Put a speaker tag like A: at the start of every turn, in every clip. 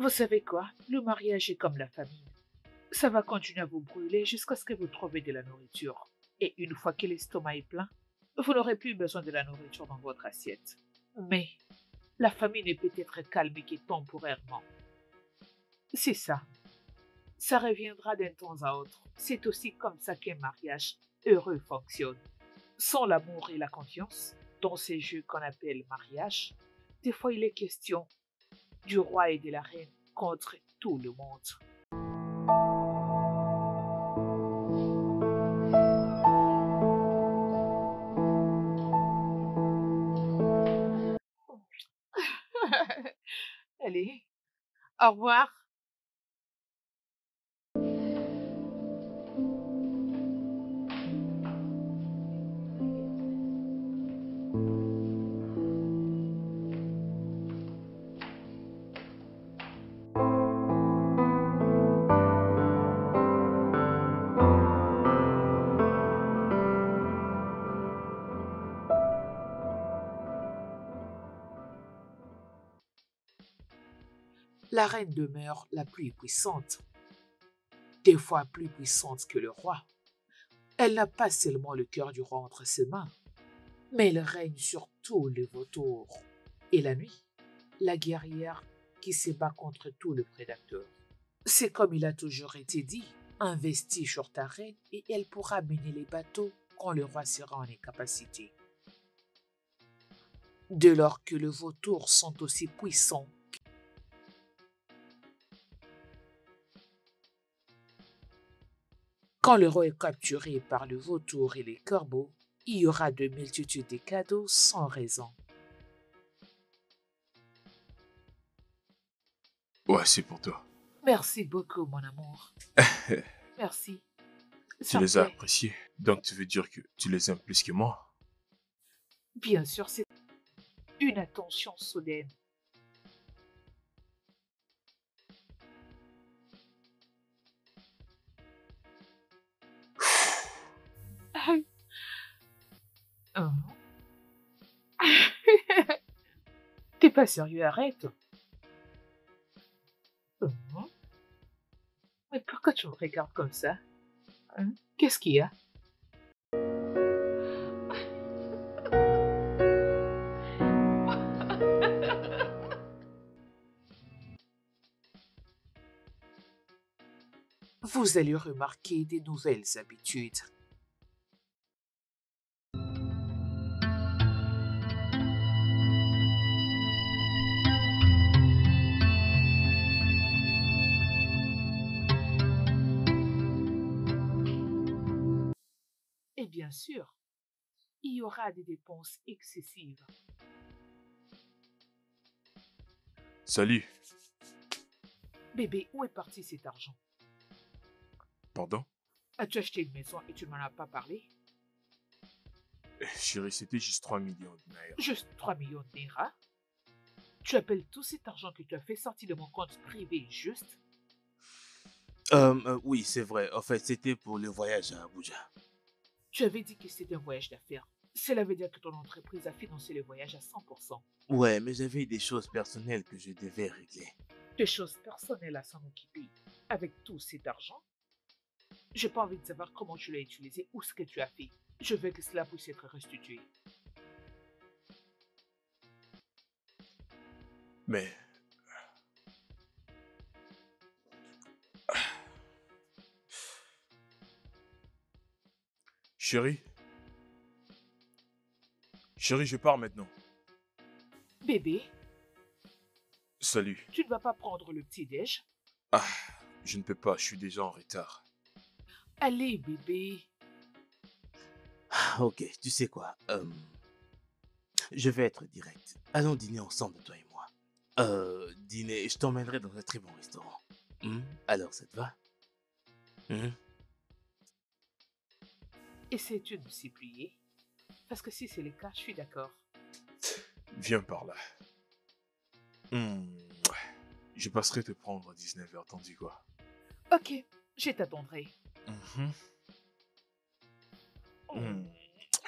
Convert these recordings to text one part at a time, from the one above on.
A: Vous savez quoi? Le mariage est comme la famine. Ça va continuer à vous brûler jusqu'à ce que vous trouviez de la nourriture. Et une fois que l'estomac est plein, vous n'aurez plus besoin de la nourriture dans votre assiette. Mais la famine est peut-être calmée que temporairement. C'est ça. Ça reviendra d'un temps à autre. C'est aussi comme ça qu'un mariage heureux fonctionne. Sans l'amour et la confiance, dans ces jeux qu'on appelle mariage, des fois il est question du roi et de la reine contre tout le monde. Allez, au revoir. La reine demeure la plus puissante, des fois plus puissante que le roi. Elle n'a pas seulement le cœur du roi entre ses mains, mais elle règne sur tous les vautours. Et la nuit, la guerrière qui se bat contre tous les prédateurs. C'est comme il a toujours été dit, investis sur ta reine et elle pourra mener les bateaux quand le roi sera en incapacité. Dès lors que les vautours sont aussi puissants, quand le roi est capturé par le vautour et les corbeaux, il y aura de multitudes de cadeaux sans raison.
B: Ouais, c'est pour toi.
A: Merci beaucoup, mon amour. Merci.
B: Tu
A: Ça me
B: les as
A: plaît.
B: appréciés. Donc tu veux dire que tu les aimes plus que moi?
A: Bien sûr, c'est une attention soudaine. Oh. T'es pas sérieux, arrête. Oh. Mais pourquoi tu me regardes comme ça? Hein? Qu'est-ce qu'il y a? Vous allez remarquer des nouvelles habitudes. Et bien sûr, il y aura des dépenses excessives.
B: Salut.
A: Bébé, où est parti cet argent?
B: Pardon?
A: As-tu acheté une maison et tu ne m'en as pas parlé?
B: Chérie, c'était juste 3 millions de naira.
A: Juste 3 millions de naira? Tu appelles tout cet argent que tu as fait sortir de mon compte privé juste?
C: Oui, c'est vrai. En fait, c'était pour le voyage à Abuja.
A: Tu avais dit que c'était un voyage d'affaires. Cela veut dire que ton entreprise a financé le voyage à 100%.
C: Ouais, mais j'avais des choses personnelles que je devais régler.
A: Des choses personnelles à s'en occuper. Avec tout cet argent, j'ai pas envie de savoir comment tu l'as utilisé ou ce que tu as fait. Je veux que cela puisse être restitué.
B: Mais chérie, chérie, je pars maintenant.
A: Bébé,
B: Salut.
A: tu ne vas pas prendre le petit-déj?
B: Ah, je ne peux pas, je suis déjà en retard.
A: Allez, bébé.
C: Ah, ok, tu sais quoi? Je vais être direct. Allons dîner ensemble, toi et moi. Dîner, je t'emmènerai dans un très bon restaurant. Alors, ça te va? Hmm.
A: Essaies-tu de s'y plier? Parce que si c'est le cas, je suis d'accord.
B: Viens par là. Hmm, Je passerai te prendre à 19h, t'en dis quoi?
A: Ok, je t'attendrai.
B: Mhm.
A: Oh,
B: Hmm,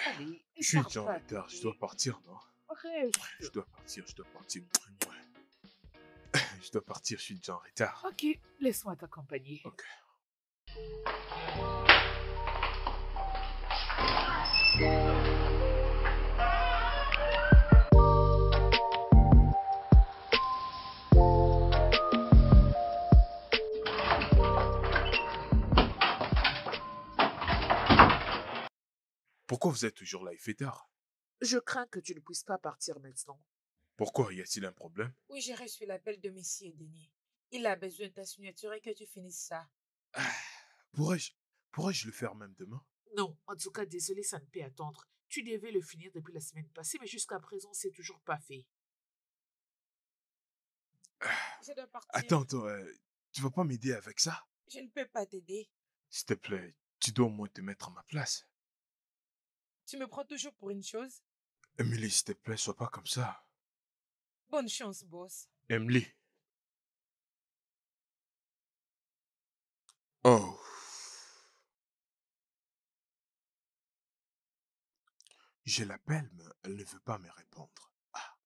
A: allez,
B: Je suis
A: tarde
B: déjà en
A: pas,
B: retard, je
A: bébé.
B: dois partir, non?
A: Reste.
B: Je dois partir, je dois partir. je dois partir, je suis déjà en retard.
A: Ok, laisse-moi t'accompagner.
B: Ok. Pourquoi vous êtes toujours là? Il fait tard.
A: Je crains que tu ne puisses pas partir maintenant.
B: Pourquoi? Y a-t-il un problème?
D: Oui, j'ai reçu l'appel de Monsieur Denis. Il a besoin de ta signature et que tu finisses ça.
B: Ah, pourrais-je le faire même demain?
A: Non, en tout cas, désolé, ça ne peut attendre. Tu devais le finir depuis la semaine passée, mais jusqu'à présent, c'est toujours pas fait.
D: Je dois partir.
B: Attends, tu vas pas m'aider avec ça?
D: Je ne peux pas t'aider.
B: S'il te plaît, tu dois au moins te mettre à ma place.
D: Tu me prends toujours pour une chose.
B: Emily, s'il te plaît, sois pas comme ça.
D: Bonne chance, boss.
B: Emily. Oh. Je l'appelle, mais elle ne veut pas me répondre. Ah.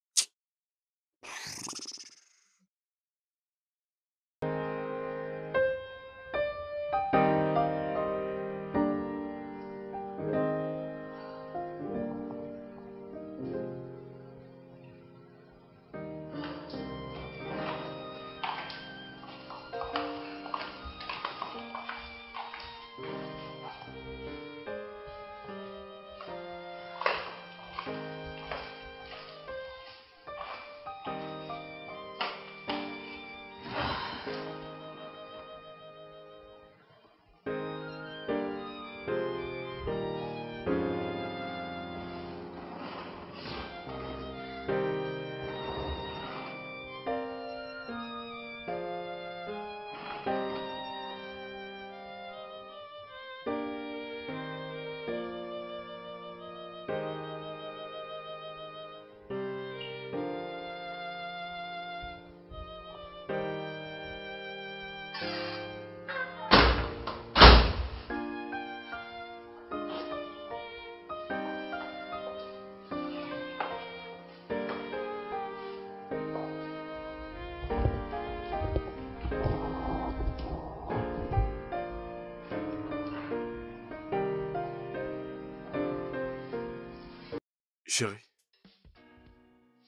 B: Chérie.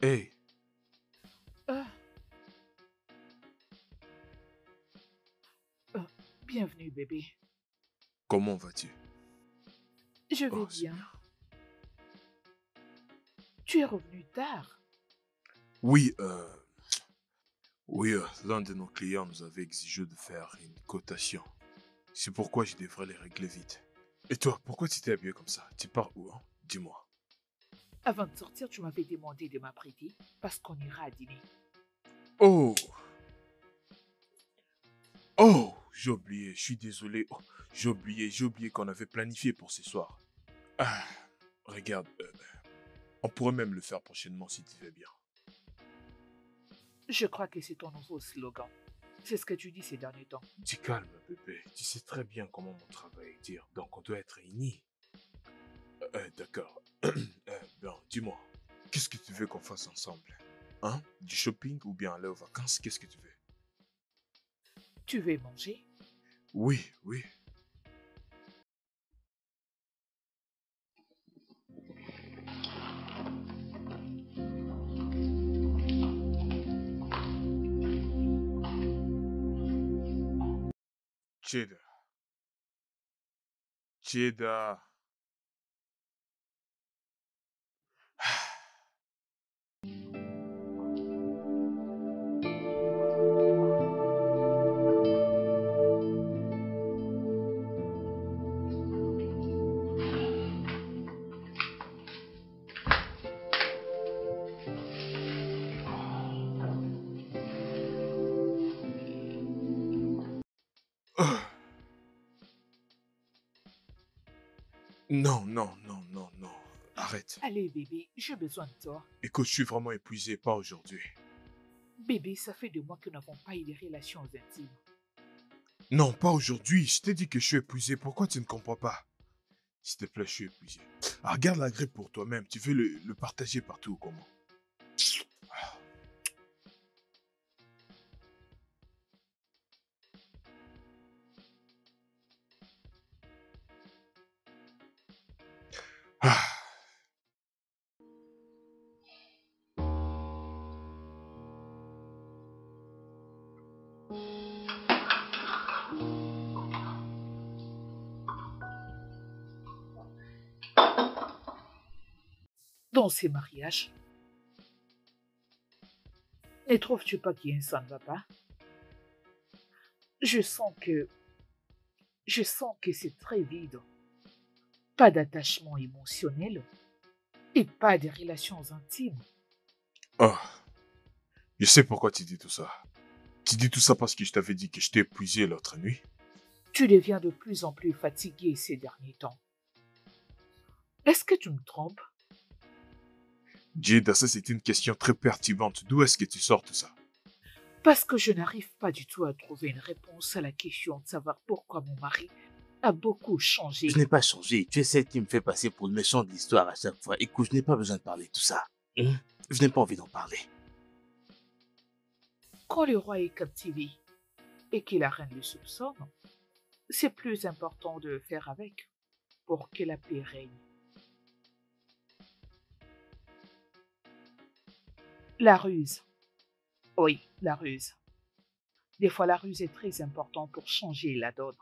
B: Hey,
A: Ah. Bienvenue, bébé.
B: comment vas-tu?
A: Je vais
B: Oh, c'est
A: bien.
B: bien.
A: Tu es revenu tard.
B: Oui, l'un de nos clients nous avait exigé de faire une cotation. C'est pourquoi je devrais les régler vite. Et toi, pourquoi tu t'es habillé comme ça? Tu pars où, hein? Dis-moi.
A: Avant de sortir, tu m'avais demandé de m'apprêter parce qu'on ira à dîner.
B: Oh! Oh! J'ai oublié, je suis désolé. Oh, j'ai oublié qu'on avait planifié pour ce soir. Ah, regarde, on pourrait même le faire prochainement si tu veux bien.
A: Je crois que c'est ton nouveau slogan. C'est ce que tu dis ces derniers temps.
B: Tu calmes, bébé. Tu sais très bien comment mon travail est dur, donc on doit être réunis. D'accord. Bon, dis-moi, qu'est-ce que tu veux qu'on fasse ensemble? Hein? Du shopping ou bien aller aux vacances? Qu'est-ce que tu veux?
A: Tu veux manger?
B: Oui, oui. Cheddar. Cheddar. Ah. Non, non, non, non, non. Arrête.
A: Allez, bébé, j'ai besoin de toi.
B: Écoute, je suis vraiment épuisé, pas aujourd'hui.
A: Bébé, ça fait 2 mois que nous n'avons pas eu des relations intimes.
B: Non, pas aujourd'hui. Je t'ai dit que je suis épuisé. Pourquoi tu ne comprends pas? S'il te plaît, je suis épuisé. Ah, regarde la grippe pour toi-même. Tu veux le partager partout ou comment?
A: dans ces mariages. Ne trouves-tu pas qu'il ça ne va pas? Je sens que, je sens que c'est très vide. Pas d'attachement émotionnel et pas de relations intimes.
B: Oh, je sais pourquoi tu dis tout ça. Tu dis tout ça parce que je t'avais dit que je t'ai épuisé l'autre nuit.
A: Tu deviens de plus en plus fatigué ces derniers temps. Est-ce que tu me trompes?
B: Jada, ça c'est une question très perturbante. D'où est-ce que tu sors tout ça?
A: Parce que je n'arrive pas du tout à trouver une réponse à la question de savoir pourquoi mon mari a beaucoup changé.
C: Je n'ai pas changé. Tu es celle qui me fait passer pour le méchant de l'histoire à chaque fois. Écoute, je n'ai pas besoin de parler de tout ça. Je n'ai pas envie d'en parler.
A: Quand le roi est captivé et que la reine le soupçonne, c'est plus important de faire avec pour que la paix règne. La ruse. Oui, la ruse. Des fois, la ruse est très importante pour changer la donne.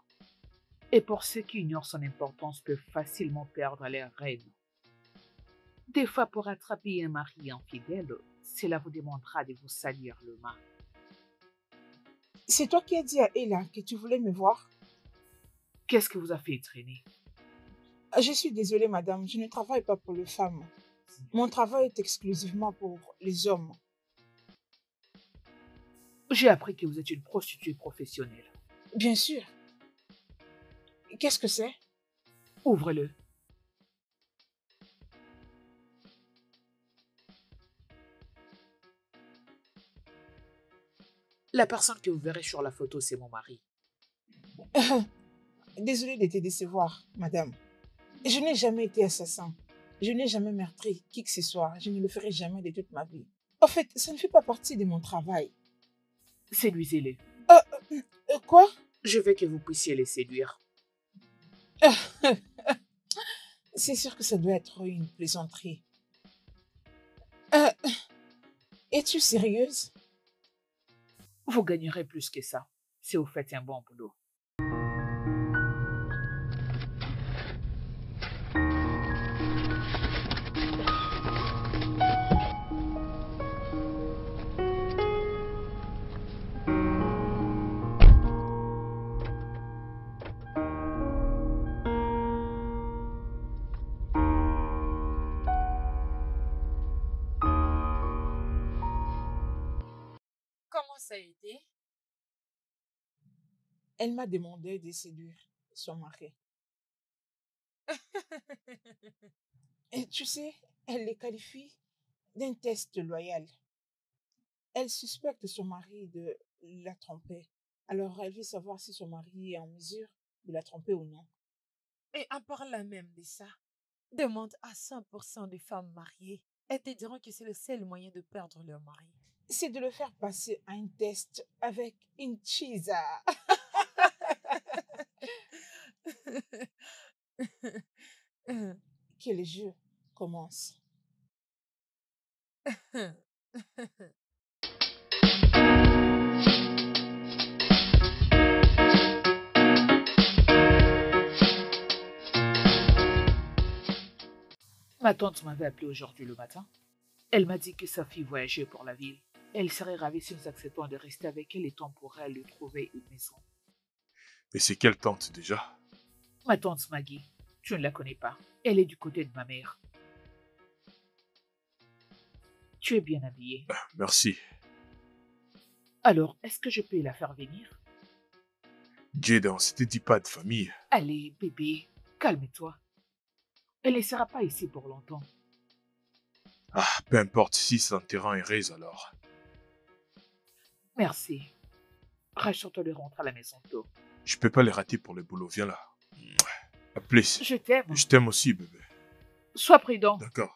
A: Et pour ceux qui ignorent son importance peuvent facilement perdre leur reine. Des fois, pour attraper un mari infidèle, cela vous demandera de vous salir le main.
E: C'est toi qui as dit à Ella que tu voulais me voir?
A: Qu'est-ce que vous a fait traîner?
E: Je suis désolée, madame, je ne travaille pas pour les femmes. Mon travail est exclusivement pour les hommes.
A: J'ai appris que vous êtes une prostituée professionnelle.
E: Bien sûr. Qu'est-ce que c'est?
A: Ouvrez-le. La personne que vous verrez sur la photo, c'est mon mari.
E: Désolée de te décevoir, madame. Je n'ai jamais été assassin. Je n'ai jamais meurtri qui que ce soit. Je ne le ferai jamais de toute ma vie. En fait, ça ne fait pas partie de mon travail.
A: Séduisez-les.
E: Quoi?
A: Je veux que vous puissiez les séduire.
E: C'est sûr que ça doit être une plaisanterie. Es-tu sérieuse?
A: Vous gagnerez plus que ça si vous faites un bon boulot.
D: Comment ça a été?
E: Elle m'a demandé de séduire son mari. Et tu sais, elle les qualifie d'un test loyal. Elle suspecte son mari de la tromper. Alors, elle veut savoir si son mari est en mesure de la tromper ou non.
D: Et en parlant même de ça, demande à 100% des femmes mariées. Elles te diront que c'est le seul moyen de perdre leur mari.
E: C'est de le faire passer à un test avec une chisa. Que le jeu commence.
A: Ma tante m'avait appelé aujourd'hui le matin. Elle m'a dit que sa fille voyageait pour la ville. Elle serait ravie si nous acceptons de rester avec elle et temps pour elle de trouver une maison.
B: Mais c'est quelle tante déjà?
A: Ma tante Maggie, tu ne la connais pas. Elle est du côté de ma mère. Tu es bien habillée.
B: Merci.
A: Alors, est-ce que je peux la faire venir?
B: Jada, on s'était dit pas de famille.
A: Allez, bébé, calme-toi. Elle ne sera pas ici pour longtemps.
B: Ah, peu importe si ça te rend heureuse alors.
A: Merci. Rassure-toi de rentrer à la maison tôt.
B: Je peux pas les rater pour le boulot, viens là. À plus.
A: Je t'aime.
B: Je t'aime aussi, bébé.
A: Sois prudent.
B: D'accord.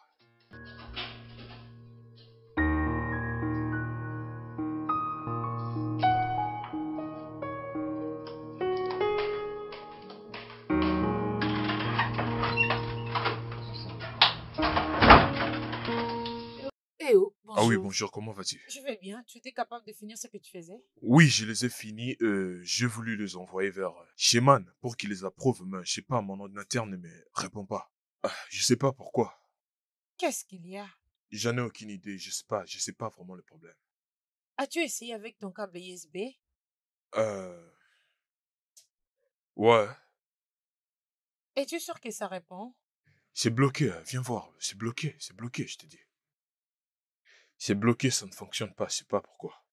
D: Eh oh,
B: Ah oui,
D: bonjour.
B: bonjour, comment vas-tu?
D: Je vais bien. Tu étais capable de finir ce que tu faisais?
B: Oui, je les ai finis. J'ai voulu les envoyer vers Sheman pour qu'il les approuve, mais je sais pas, mon ordinateur ne me répond pas. Ah, je sais pas pourquoi.
D: Qu'est-ce qu'il y a?
B: J'en ai aucune idée, je sais pas vraiment le problème.
D: As-tu essayé avec ton câble USB?
B: Euh... Ouais,
D: Es-tu sûr que ça répond?
B: c'est bloqué, hein, viens voir, c'est bloqué, je te dis. C'est bloqué, ça ne fonctionne pas, je sais pas pourquoi.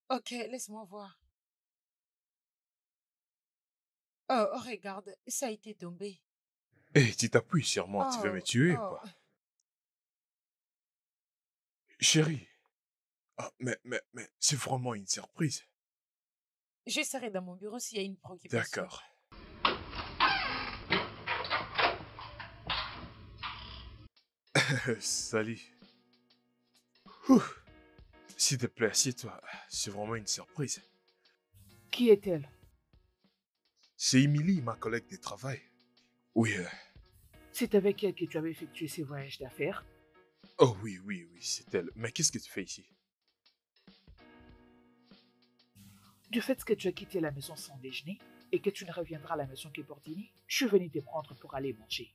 D: Ok, laisse-moi voir. Oh, oh, regarde, ça a été tombé.
B: Hé, tu t'appuies sur moi, tu veux me
D: Oh,
B: tuer,
D: oh,
B: quoi? Chérie, mais c'est vraiment une surprise.
D: je serai dans mon bureau s'il y a une préoccupation.
B: D'accord. Salut. Ouh. S'il te plaît, assieds-toi. C'est vraiment une surprise.
A: Qui est-elle?
B: C'est Emily, ma collègue de travail. Oui,
A: C'est avec elle que tu avais effectué ces voyages d'affaires?
B: oh oui, c'est elle. Mais qu'est-ce que tu fais ici?
A: Du fait que tu as quitté la maison sans déjeuner et que tu ne reviendras à la maison que pour dîner, je suis venu te prendre pour aller manger.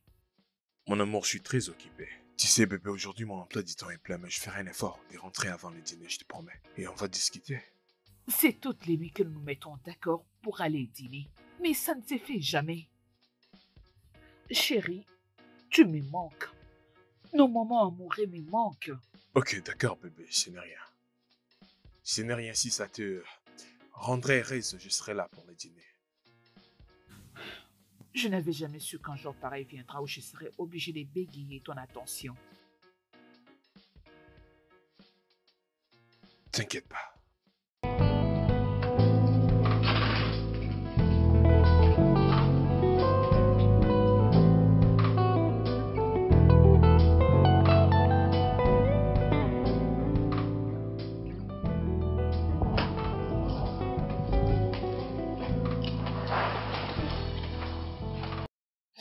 B: Mon amour, je suis très occupé. Tu sais, bébé, aujourd'hui, mon emploi du temps est plein, mais je ferai un effort de rentrer avant le dîner, je te promets. Et on va discuter.
A: C'est toutes les nuits que nous nous mettons d'accord pour aller dîner, mais ça ne se fait jamais. Chérie, tu me manques. Nos moments amoureux me manquent.
B: Ok, d'accord, bébé, ce n'est rien. Ce n'est rien si ça te rendrait heureuse, je serai là pour le dîner.
A: Je n'avais jamais su qu'un jour pareil viendra où je serais obligée de bégayer ton attention.
B: T'inquiète pas.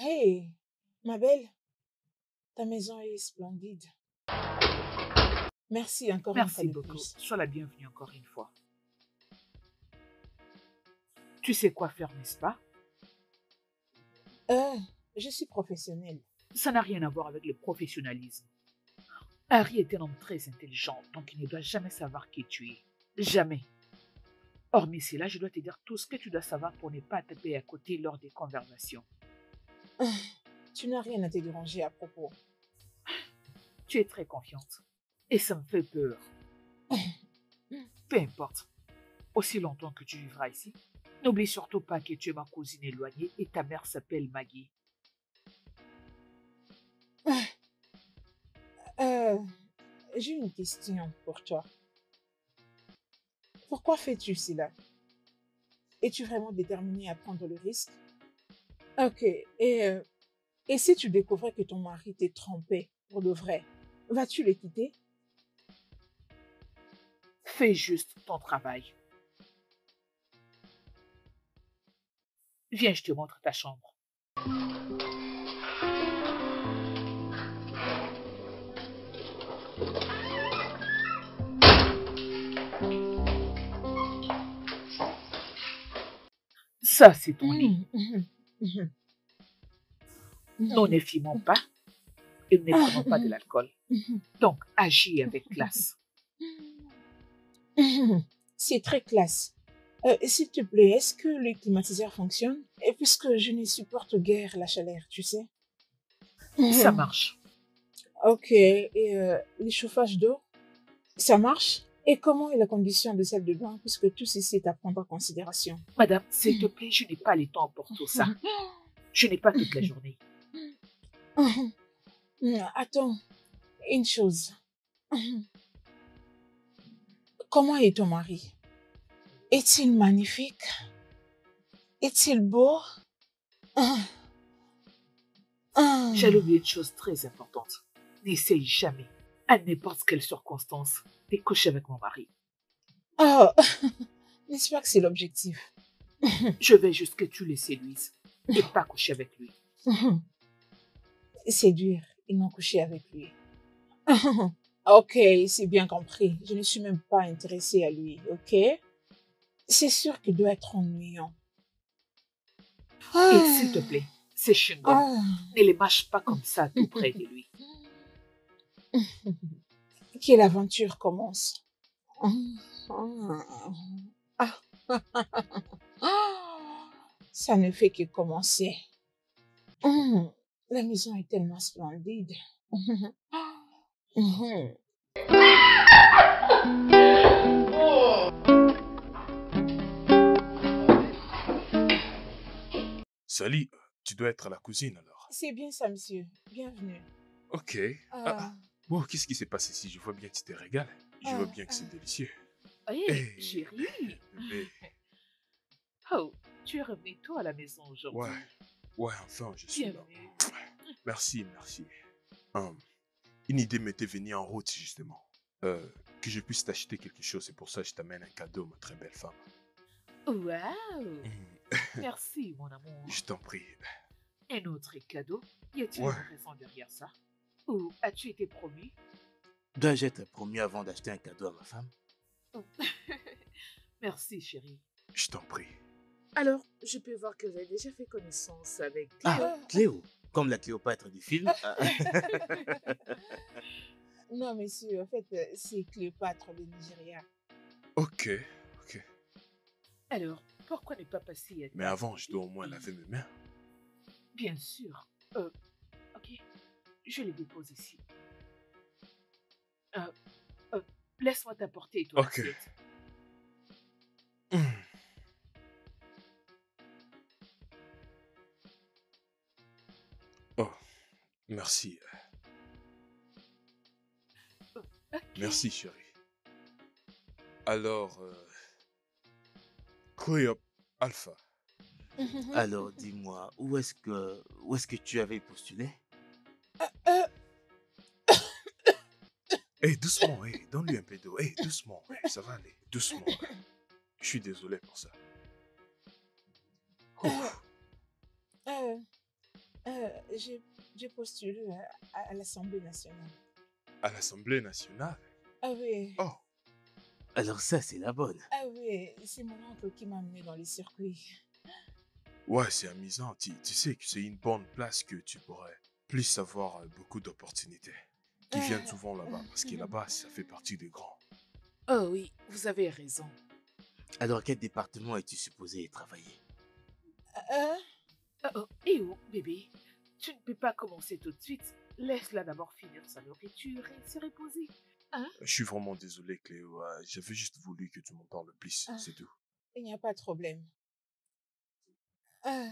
E: Hey, ma belle, ta maison est splendide. Merci encore une fois
A: Merci
E: de
A: beaucoup.
E: plus.
A: Sois la bienvenue encore une fois. Tu sais quoi faire, n'est-ce pas?
E: Je suis professionnelle.
A: Ça n'a rien à voir avec le professionnalisme. Harry est un homme très intelligent, donc il ne doit jamais savoir qui tu es. Jamais. Hormis cela, je dois te dire tout ce que tu dois savoir pour ne pas taper à côté lors des conversations.
E: Tu n'as rien à te déranger à propos.
A: Tu es très confiante. Et ça me fait peur. Peu importe. Aussi longtemps que tu vivras ici, n'oublie surtout pas que tu es ma cousine éloignée et ta mère s'appelle Maggie.
E: J'ai une question pour toi. Pourquoi fais-tu cela? Es-tu vraiment déterminée à prendre le risque? Ok, et si tu découvrais que ton mari t'est trompé pour de vrai, vas-tu le quitter?
A: Fais juste ton travail. Viens, je te montre ta chambre. Ça, c'est ton lit. Nous ne fumons pas et nous ne prenons pas de l'alcool. Donc, agis avec classe.
E: C'est très classe. S'il te plaît, est-ce que le climatiseur fonctionne? Et puisque je ne supporte guère la chaleur, tu sais.
A: Ça marche.
E: Ok, et les chauffages d'eau, ça marche? Et comment est la condition de celle de bain, puisque tout ceci est à prendre en considération?
A: Madame, s'il te plaît, je n'ai pas le temps pour tout ça. Je n'ai pas toute la journée.
E: Attends, une chose. Comment est ton mari? Est-il magnifique? Est-il beau?
A: J'allais oublier une chose très importante. N'essaye jamais, à n'importe quelle circonstance, de coucher avec mon mari.
E: Oh, n'est-ce pas que c'est l'objectif?
A: Je veux juste que tu le séduises et pas coucher avec lui.
E: Séduire et non coucher avec lui. Ok, c'est bien compris. Je ne suis même pas intéressée à lui, ok? C'est sûr qu'il doit être ennuyant.
A: Et s'il te plaît, ces chewing-gums, ne les mâche pas comme ça tout près de lui.
E: Que l'aventure commence. Ah. Ça ne fait que commencer. La maison est tellement splendide.
B: Salut, tu dois être la cousine alors.
E: C'est bien ça, monsieur. Bienvenue.
B: Ok.
E: Ah,
B: Bon, qu'est-ce qui s'est passé ici? Je vois bien que tu te régales. Je vois bien que c'est délicieux.
A: Hé,
B: Hey,
A: chérie.
B: bébé.
A: Oh, tu es revenu tôt à la maison
B: Ouais,
A: aujourd'hui.
B: ouais, enfin, je suis là.
A: Bienvenue.
B: Merci, merci. Une idée m'était venue en route, justement. Que je puisse t'acheter quelque chose, c'est pour ça que je t'amène un cadeau, ma très belle femme.
A: Waouh.
B: Hmm,
A: Merci, mon amour.
B: Je t'en prie.
A: Un autre cadeau? Y a-t-il
B: Ouais.
A: une raison derrière ça? Ou as-tu été promu?
C: Dois-je être promu avant d'acheter un cadeau à ma femme?
A: Merci, chérie.
B: Je t'en prie.
A: Alors, je peux voir que vous avez déjà fait connaissance avec
C: Ah,
A: Cléo.
C: Cléo, comme la Cléopâtre du film.
E: non, monsieur, en fait, c'est Cléopâtre de Nigeria.
B: Ok, ok.
A: Alors, pourquoi ne pas passer à
B: Mais avant, je dois au moins laver mes mains.
A: Bien sûr. Ok. Je les dépose ici. Laisse-moi t'apporter ton
B: Ok.
A: assiette.
B: Hmm. Oh, merci.
A: Ok.
B: Merci, chérie. Alors, Cléop Alpha.
C: Alors, dis-moi, où est-ce que tu avais postulé?
B: Hé, doucement, hé, donne-lui un peu d'eau. Hé, doucement, ça va aller, doucement. Je suis désolé pour ça. Ouf.
E: J'ai postulé à l'Assemblée nationale.
B: À l'Assemblée nationale?
E: Ah oui,
B: Oh,
C: Alors ça, c'est la bonne.
E: ah oui, c'est mon oncle qui m'a amené dans les circuits.
B: ouais, c'est amusant. Tu sais que c'est une bonne place que tu pourrais plus avoir beaucoup d'opportunités qui viennent souvent là-bas. Parce que là-bas, ça fait partie des grands.
A: Oh oui, vous avez raison.
C: Alors, quel département es-tu supposé travailler?
A: Et oh, bébé, tu ne peux pas commencer tout de suite. Laisse-la d'abord finir sa nourriture et se reposer. Hein?
B: Je suis vraiment désolé, Cléo. J'avais juste voulu que tu m'en parles plus, c'est tout.
E: Il n'y a pas de problème. Ah.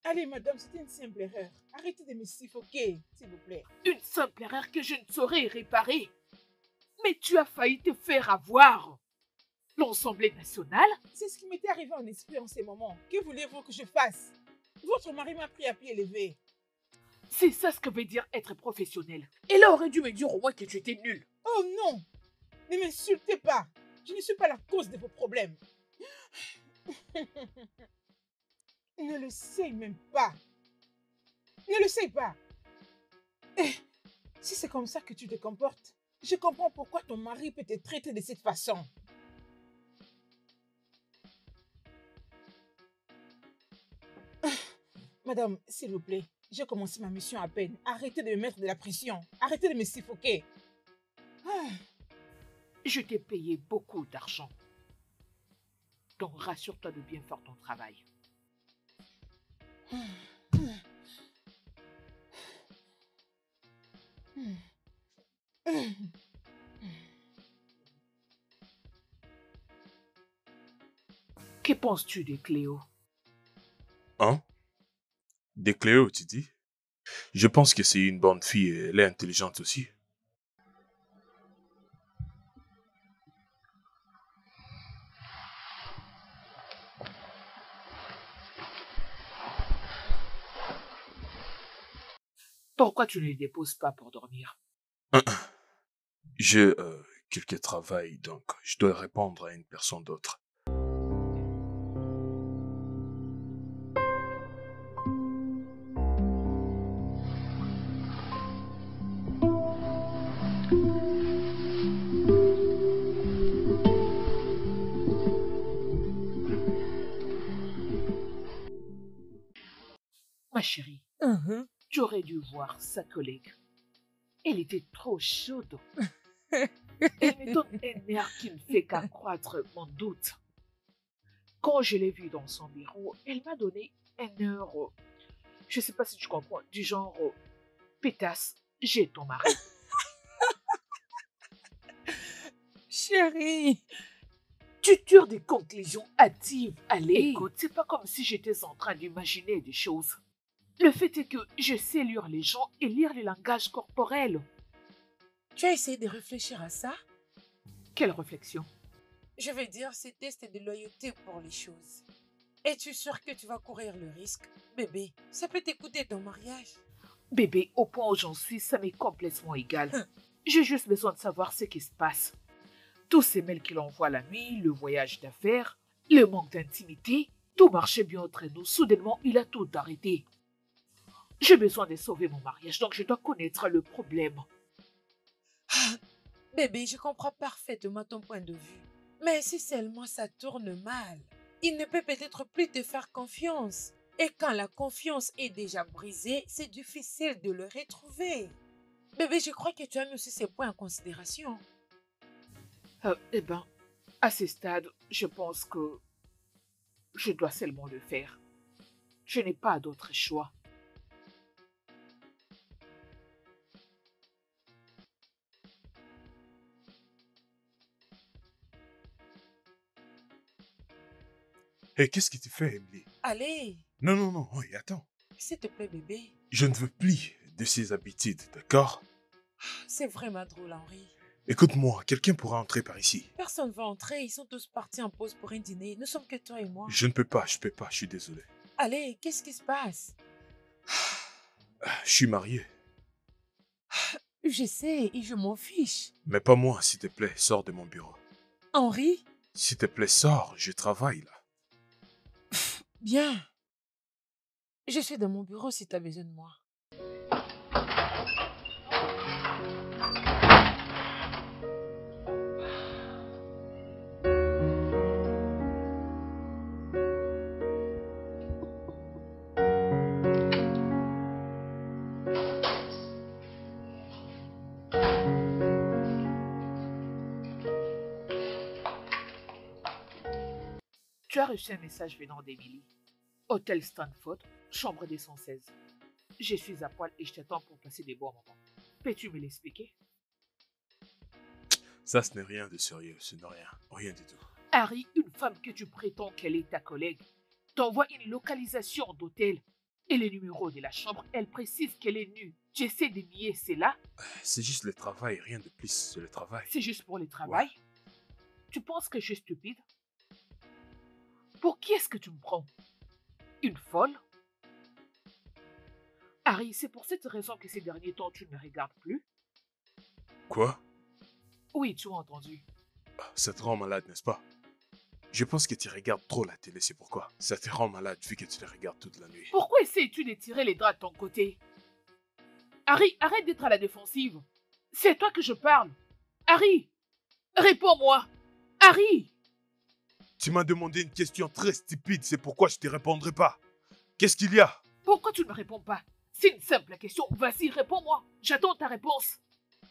E: Allez, madame, c'était une simple erreur. Arrêtez de me suffoquer, s'il vous plaît.
A: Une simple erreur que je ne saurais réparer. Mais tu as failli te faire avoir. L'Assemblée nationale?
E: C'est ce qui m'était arrivé en esprit en ces moments. Que voulez-vous que je fasse? Votre mari m'a pris à pied levé.
A: C'est ça ce que veut dire être professionnel. Elle aurait dû me dire au moins que tu étais nul.
E: Oh non! Ne m'insultez pas. Je ne suis pas la cause de vos problèmes. Ne le sais même pas. Ne le sais pas. Eh, si c'est comme ça que tu te comportes, je comprends pourquoi ton mari peut te traiter de cette façon. Madame, s'il vous plaît, j'ai commencé ma mission à peine. Arrêtez de me mettre de la pression. Arrêtez de me suffoquer. Ah.
A: Je t'ai payé beaucoup d'argent. Donc rassure-toi de bien faire ton travail. Que penses-tu de Cléo?
B: Hein? Des Cléo, tu dis? Je pense que c'est une bonne fille et elle est intelligente aussi.
A: Pourquoi tu ne les déposes pas pour dormir?
B: J'ai quelques travail, donc je dois répondre à une personne d'autre.
A: Ma chérie,
D: Mhm.
A: tu aurais dû voir sa collègue. Elle était trop chaude. Elle me donne un air qui ne fait qu'accroître mon doute. Quand je l'ai vue dans son bureau, elle m'a donné un air, je ne sais pas si tu comprends, du genre pétasse, j'ai ton mari.
D: Chérie,
A: Tu tires des conclusions hâtives.
D: allez.
A: Écoute, c'est pas comme si j'étais en train d'imaginer des choses. Le fait est que je sais lire les gens et lire les langages corporels.
D: Tu as essayé de réfléchir à ça?
A: Quelle réflexion.
D: Je veux dire, ces tests de loyauté pour les choses. Es-tu sûr que tu vas courir le risque? Bébé, ça peut t'écouter ton mariage.
A: Bébé, au point où j'en suis, ça m'est complètement égal. J'ai juste besoin de savoir ce qui se passe. Tous ces mails qu'il envoie la nuit, le voyage d'affaires, le manque d'intimité, tout marchait bien entre nous. Soudainement, il a tout arrêté. J'ai besoin de sauver mon mariage, donc je dois connaître le problème.
D: Bébé, je comprends parfaitement ton point de vue. Mais si seulement ça tourne mal, il ne peut peut-être plus te faire confiance. Et quand la confiance est déjà brisée, c'est difficile de le retrouver. Bébé, je crois que tu as mis aussi ces points en considération.
A: Eh ben, à ce stade, je pense que je dois seulement le faire. Je n'ai pas d'autre choix.
B: Hé, qu'est-ce que tu fais, Emily?
D: Allez,
B: Non, non, non, oui, attends.
D: s'il te plaît, bébé.
B: Je ne veux plus de ces habitudes, d'accord?
D: C'est vraiment drôle, Henri.
B: Écoute-moi, quelqu'un pourra entrer par ici.
D: Personne ne va entrer, ils sont tous partis en pause pour un dîner. Nous sommes que toi et moi.
B: Je ne peux pas, je suis désolé.
D: Allez, qu'est-ce qui se passe?
B: Je suis marié.
D: Je sais et je m'en fiche.
B: Mais pas moi, s'il te plaît, sors de mon bureau.
D: Henri,
B: S'il te plaît, sors, je travaille là.
D: bien. Je suis dans mon bureau si tu as besoin de moi.
A: Tu as reçu un message venant d'Emily. Hôtel Stanford, chambre des 116. Je suis à poil et je t'attends pour passer des bons moments. Peux-tu me l'expliquer?
B: Ça, ce n'est rien de sérieux, ce n'est rien. Rien du tout.
A: Harry, une femme que tu prétends qu'elle est ta collègue, t'envoie une localisation d'hôtel et le numéro de la chambre, elle précise qu'elle est nue. Tu essaies de nier cela?
B: C'est juste le travail, rien de plus, c'est le travail.
A: C'est juste pour le travail? Tu penses que je suis stupide? Pour qui est-ce que tu me prends? Une folle? Harry, c'est pour cette raison que ces derniers temps tu ne me regardes plus?
B: Quoi?
A: Oui, tu as entendu.
B: Ça te rend malade, n'est-ce pas? Je pense que tu regardes trop la télé, c'est pourquoi. Ça te rend malade vu que tu les regardes toute la nuit.
A: Pourquoi essaies-tu de tirer les draps de ton côté? Harry, arrête d'être à la défensive. C'est à toi que je parle. Harry, réponds-moi. Harry!
B: Tu m'as demandé une question très stupide, c'est pourquoi je te répondrai pas. Qu'est-ce qu'il y a?
A: Pourquoi tu ne me réponds pas? C'est une simple question. Vas-y, réponds-moi. J'attends ta réponse.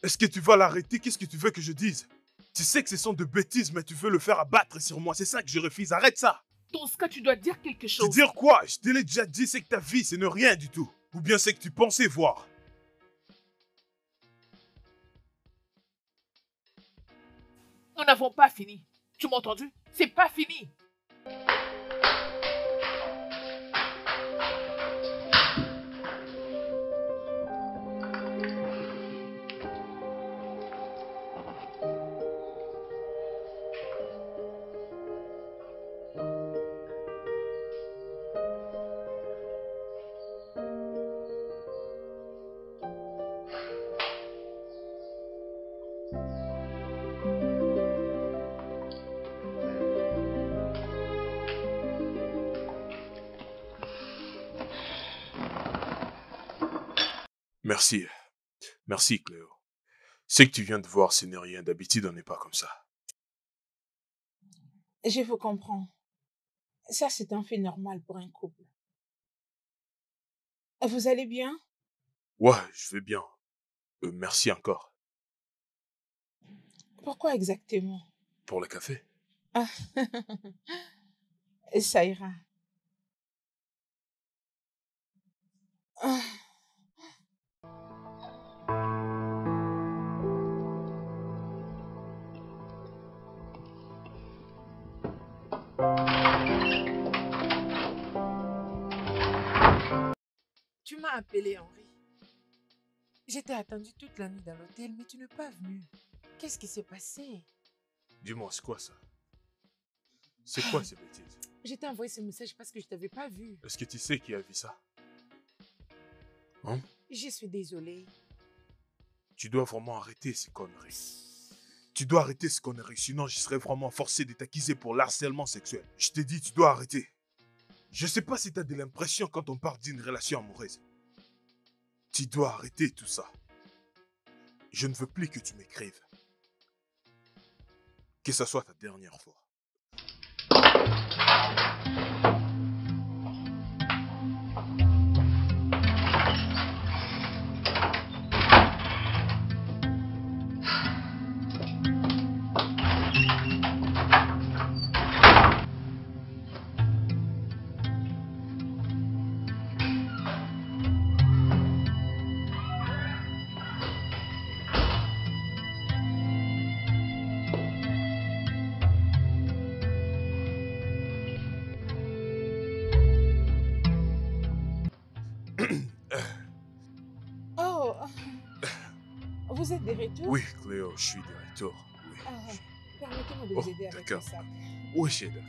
B: Est-ce que tu vas l'arrêter? Qu'est-ce que tu veux que je dise? Tu sais que ce sont de bêtises, mais tu veux le faire abattre sur moi. C'est ça que je refuse. Arrête ça!
A: Dans ce cas, tu dois dire quelque
B: Tu
A: chose.
B: dire quoi? Je te l'ai déjà dit, c'est que ta vie, ce n'est rien du tout. Ou bien c'est que tu pensais voir.
A: Nous n'avons pas fini. Tu m'as entendu? C'est pas fini.
B: Merci. Merci, Cléo. Ce que tu viens de voir, ce n'est rien. D'habitude, on n'est pas comme ça.
E: Je vous comprends. Ça, c'est un fait normal pour un couple. Vous allez bien?
B: Ouais, je vais bien. Merci encore.
E: Pourquoi exactement?
B: Pour le café?
E: Ah, ça ira. Ah,
D: Tu m'as appelé, Henri. Je t'ai attendu toute la nuit dans l'hôtel, mais tu n'es pas venu. Qu'est-ce qui s'est passé?
B: Dis-moi, c'est quoi ça? C'est quoi ces bêtises?
D: Je t'ai envoyé ce message parce que je t'avais pas vu.
B: Est-ce que tu sais qui a vu ça? Hein?
D: Je suis désolée.
B: Tu dois vraiment arrêter ces conneries. Tu dois arrêter ces conneries, sinon je serais vraiment forcé de t'accuser pour l'harcèlement sexuel. Je t'ai dit, tu dois arrêter. Je sais pas si t'as de l'impression quand on parle d'une relation amoureuse. Tu dois arrêter tout ça. Je ne veux plus que tu m'écrives. Que ça soit ta dernière fois.
E: oh, vous êtes de retour?
B: Oui, Cléo, je suis de retour. Oui.
E: Ah, permettez-moi de
B: Oh,
E: vous aider avec le
B: d'accord.
E: sac.
B: Oui, Sheda.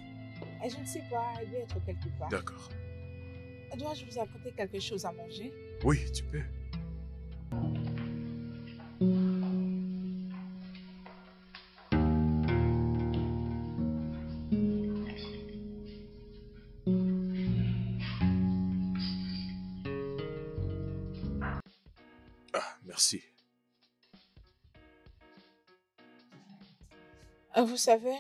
E: Je ne sais pas, il doit être quelque part.
B: D'accord.
E: Dois-je vous apporter quelque chose à manger?
B: Oui, tu peux. Ah, merci.
E: Vous savez,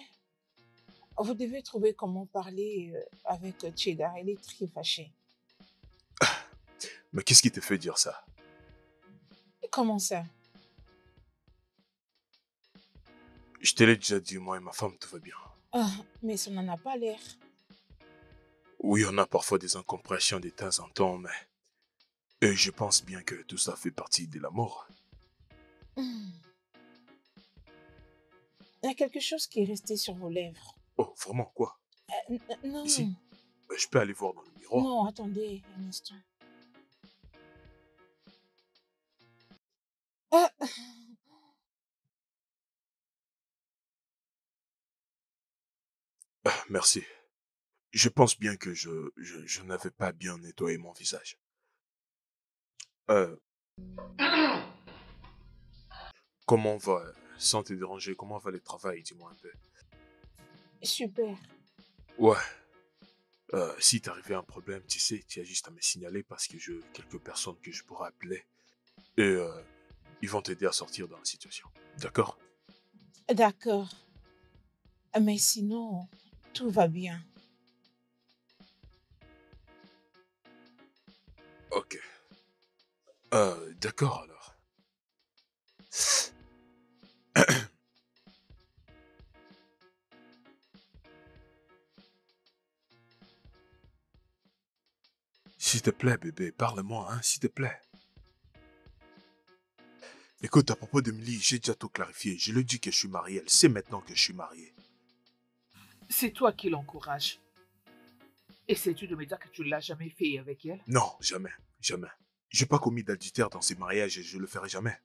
E: vous devez trouver comment parler avec Cheddar. Elle est très fâchée.
B: Mais qu'est-ce qui te fait dire ça?
E: Comment ça?
B: Je te l'ai déjà dit, moi et ma femme, tout va bien.
E: Ah, mais ça n'en a pas l'air.
B: Oui, on a parfois des incompréhensions de temps en temps, mais... je pense bien que tout ça fait partie de l'amour.
E: Hmm. Il y a quelque chose qui est resté sur vos lèvres.
B: Oh, vraiment, quoi?
E: Non.
B: Ici? Je peux aller voir dans le miroir?
E: Non, attendez un instant. Ah,
B: Ah, merci. Je pense bien que je n'avais pas bien nettoyé mon visage. Euh, comment va, sans te déranger, comment va le travail, dis-moi un peu.
E: super.
B: Ouais, si t'arrivait un problème, tu sais, tu as juste à me signaler parce que j'ai quelques personnes que je pourrais appeler et ils vont t'aider à sortir dans la situation. D'accord?
E: D'accord. Mais sinon, tout va bien.
B: Ok. D'accord alors. S'il te plaît, bébé, parle-moi, hein, s'il te plaît. Écoute, à propos d'Emily, j'ai déjà tout clarifié. Je lui ai dit que je suis marié. Elle sait maintenant que je suis marié.
A: C'est toi qui l'encourage. Essaies-tu de me dire que tu ne l'as jamais fait avec elle?
B: Non, jamais, jamais. J'ai pas commis d'adultère dans ces mariages et je le ferai jamais.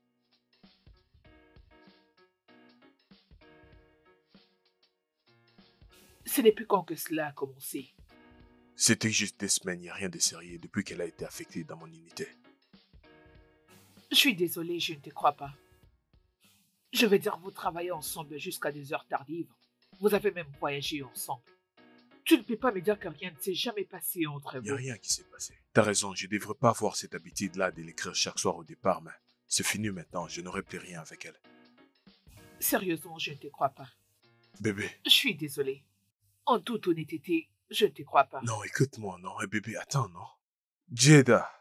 A: C'est depuis quand que cela a commencé?
B: C'était juste des semaines, il n'y a rien de sérieux depuis qu'elle a été affectée dans mon unité.
A: Je suis désolée, je ne te crois pas. Je veux dire, vous travaillez ensemble jusqu'à des heures tardives. Vous avez même voyagé ensemble. Tu ne peux pas me dire que rien ne s'est jamais passé entre
B: Il n'y a
A: vous.
B: rien qui s'est passé. T'as raison, je devrais pas avoir cette habitude-là de l'écrire chaque soir au départ, mais c'est fini maintenant, je n'aurai plus rien avec elle.
A: Sérieusement, je ne te crois pas.
B: Bébé,
A: Je suis désolée. En toute honnêteté, je ne te crois pas.
B: non, écoute-moi, non, bébé, attends, non. Jeda,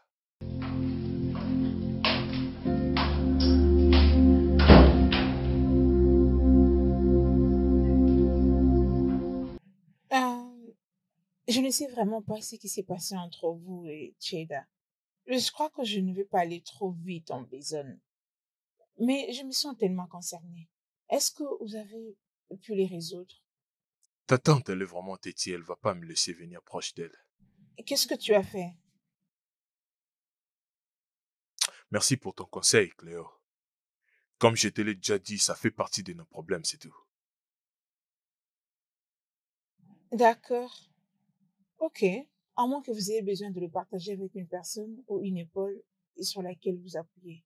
E: Je ne sais vraiment pas ce qui s'est passé entre vous et Cheda. Je crois que je ne vais pas aller trop vite en besogne. Mais je me sens tellement concernée. Est-ce que vous avez pu les résoudre?
B: Ta tante, elle est vraiment têtue, elle va pas me laisser venir proche d'elle.
E: Et qu'est-ce que tu as fait?
B: Merci pour ton conseil, Cléo. Comme je te l'ai déjà dit, ça fait partie de nos problèmes, c'est tout.
E: D'accord. Ok. À moins que vous ayez besoin de le partager avec une personne ou une épaule sur laquelle vous appuyez.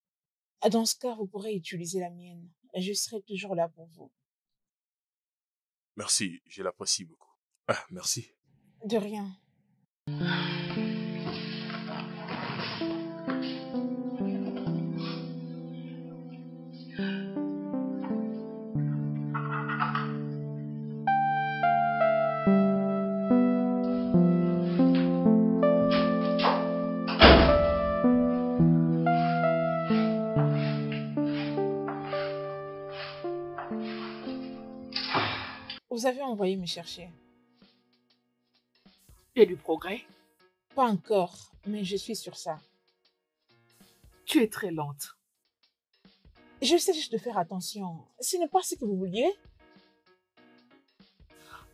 E: Dans ce cas, vous pourrez utiliser la mienne. Je serai toujours là pour vous.
B: Merci, je l'apprécie beaucoup. Ah, merci.
E: De rien. Vous avez envoyé me chercher.
A: Il y a du progrès.
E: Pas encore, mais je suis sur ça.
A: Tu es très lente.
E: Je sais juste de faire attention. Ce n'est pas ce que vous vouliez.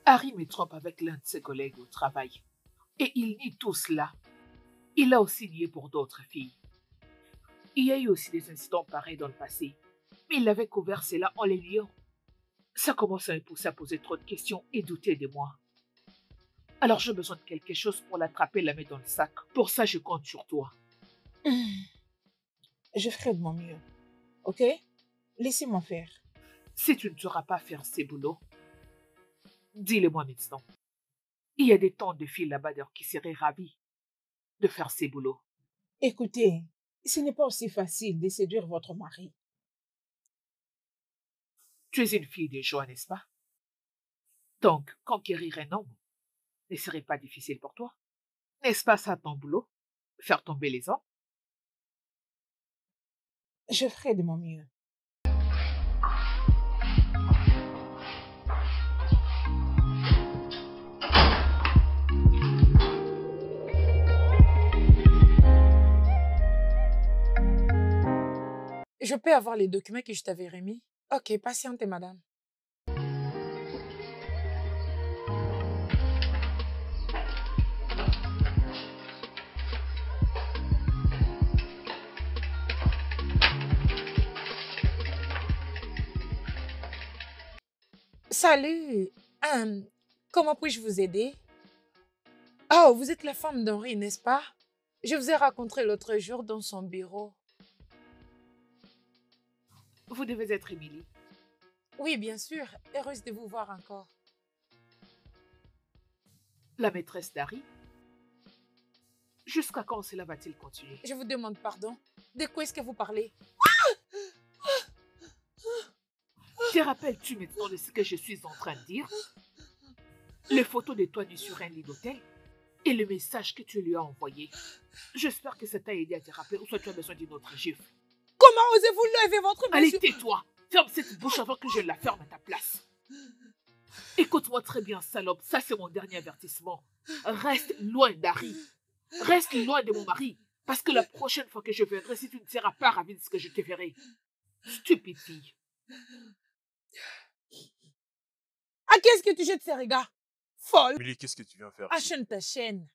A: Harry me trompe avec l'un de ses collègues au travail. Et il nie tout cela. Il a aussi nié pour d'autres filles. Il y a eu aussi des incidents pareils dans le passé. Mais il avait couvert cela en les niant. Ça commence à me pousser à poser trop de questions et douter de moi. Alors j'ai besoin de quelque chose pour l'attraper et la mettre dans le sac. Pour ça, je compte sur toi.
E: Je ferai de mon mieux. Ok? Laissez-moi faire.
A: Si tu ne sauras pas faire ces boulots, dis-le-moi maintenant. Il y a des tonnes de filles là-bas d'ailleurs qui seraient ravies de faire ces boulots.
E: Écoutez, ce n'est pas aussi facile de séduire votre mari.
A: Tu es une fille de joie, n'est-ce pas? Donc, conquérir un homme ne serait pas difficile pour toi. N'est-ce pas ça ton boulot? Faire tomber les hommes?
E: Je ferai de mon mieux.
D: Je peux avoir les documents que je t'avais remis? Ok, patientez, madame. Salut. Comment puis-je vous aider? Oh, vous êtes la femme d'Henri, n'est-ce pas? Je vous ai rencontré l'autre jour dans son bureau.
A: Vous devez être Émilie.
D: Oui, bien sûr. Heureuse de vous voir encore.
A: La maîtresse d'Harry. Jusqu'à quand cela va-t-il continuer?
D: Je vous demande pardon. De quoi est-ce que vous parlez?
A: Te rappelles-tu maintenant de ce que je suis en train de dire? Les photos de toi nues sur un lit d'hôtel et le message que tu lui as envoyé. J'espère que ça t'a aidé à te rappeler ou soit tu as besoin d'une autre gifle.
D: Comment osez-vous lever votre main
A: Allez,
D: sur...
A: tais-toi! Ferme cette bouche avant que je la ferme à ta place. Écoute-moi très bien, salope. Ça, c'est mon dernier avertissement. Reste loin d'Harry. Reste loin de mon mari. Parce que la prochaine fois que je viendrai, si tu ne seras pas ravi de ce que je te verrai. Stupide fille.
D: À qui est-ce que tu jettes ces regards? Folle!
B: Émilie, qu'est-ce que tu viens faire ici?
D: Achète ta chaîne.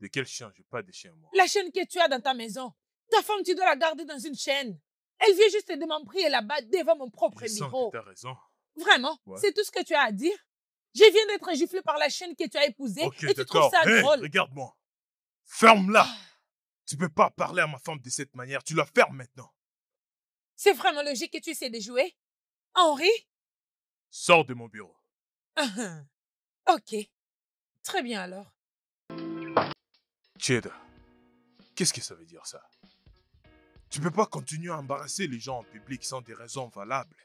B: De quel chien? J'ai pas de chien, moi.
D: La chaîne que tu as dans ta maison. Ta femme, tu dois la garder dans une chaîne. Elle vient juste de m'emprier là-bas devant mon propre
B: Je sens
D: bureau.
B: que t'as raison.
D: Vraiment?
B: Ouais.
D: C'est tout ce que tu as à dire? Je viens d'être giflée par la chaîne que tu as épousée
B: Ok,
D: et tu trouves
B: d'accord.
D: ça
B: Hey,
D: drôle.
B: regarde-moi. Ferme-la. Tu peux pas parler à ma femme de cette manière. Tu la fermes maintenant.
D: C'est vraiment logique que tu essaies de jouer? Henri?
B: Sors de mon bureau.
D: Ok. Très bien alors.
B: Cheda, qu'est-ce que ça veut dire ça? Tu peux pas continuer à embarrasser les gens en public sans des raisons valables.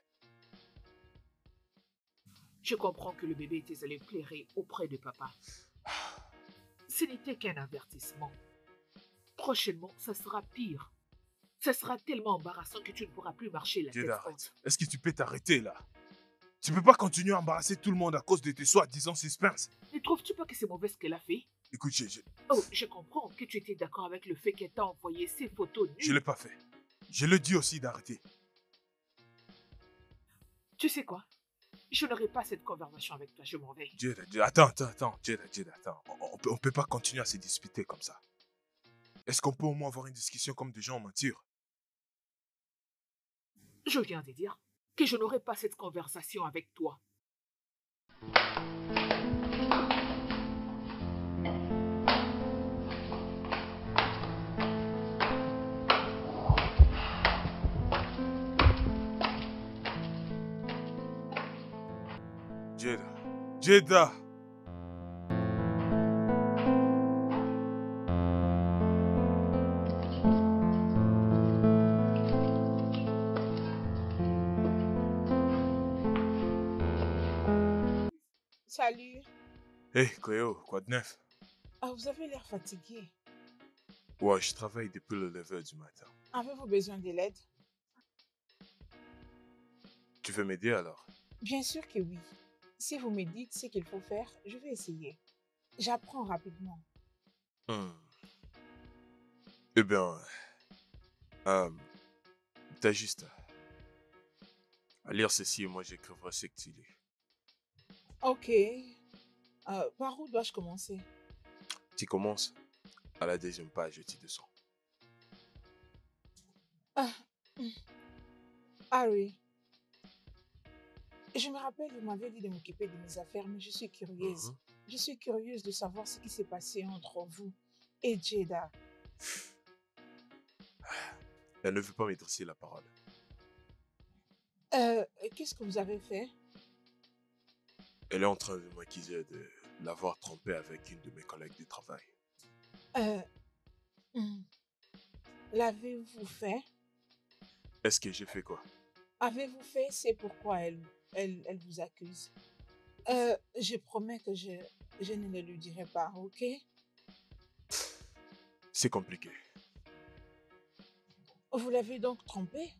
A: Je comprends que le bébé était allé pleurer auprès de papa. Ce n'était qu'un avertissement. Prochainement, ça sera pire. Ça sera tellement embarrassant que tu ne pourras plus marcher la tête
B: Cheda,
A: haute.
B: arrête. Est-ce que tu peux t'arrêter là? Tu peux pas continuer à embarrasser tout le monde à cause de tes soi-disant suspens.
A: Ne trouves-tu pas que c'est mauvais ce qu'elle a fait?
B: Écoute,
A: Oh, je comprends que tu étais d'accord avec le fait qu'elle t'a envoyé ces photos
B: je
A: nues.
B: l'ai pas fait. Je le dis aussi d'arrêter.
A: Tu sais quoi? Je n'aurai pas cette conversation avec toi, je m'en vais.
B: Jada, attends. Jada, attends. On peut pas continuer à se disputer comme ça. Est-ce qu'on peut au moins avoir une discussion comme des gens en mature?
A: Je viens de dire que je n'aurai pas cette conversation avec toi.
B: Jada.
E: Salut.
B: Hé, Cléo, quoi de neuf?
E: Ah, vous avez l'air fatigué.
B: Ouais, je travaille depuis le lever du matin.
E: Avez-vous besoin de l'aide?
B: Tu veux m'aider alors?
E: Bien sûr que oui. Si vous me dites ce qu'il faut faire, je vais essayer. J'apprends rapidement.
B: Eh bien, t'as juste à lire ceci et moi j'écrirai ce que tu lis.
E: Ok. Par où dois-je commencer?
B: Tu commences à la deuxième page, tu descends.
E: Ah, Harry, je me rappelle, vous m'avez dit de m'occuper de mes affaires, mais je suis curieuse. Je suis curieuse de savoir ce qui s'est passé entre vous et Jada.
B: Elle ne veut pas m'adresser la parole.
E: Qu'est-ce que vous avez fait?
B: Elle est en train de m'accuser de l'avoir trompé avec une de mes collègues de travail.
E: Euh, hmm, L'avez-vous fait?
B: Est-ce que j'ai fait quoi?
E: Avez-vous fait? C'est pourquoi elle vous accuse. Je promets que je ne le lui dirai pas, ok?
B: C'est compliqué.
E: Vous l'avez donc trompé?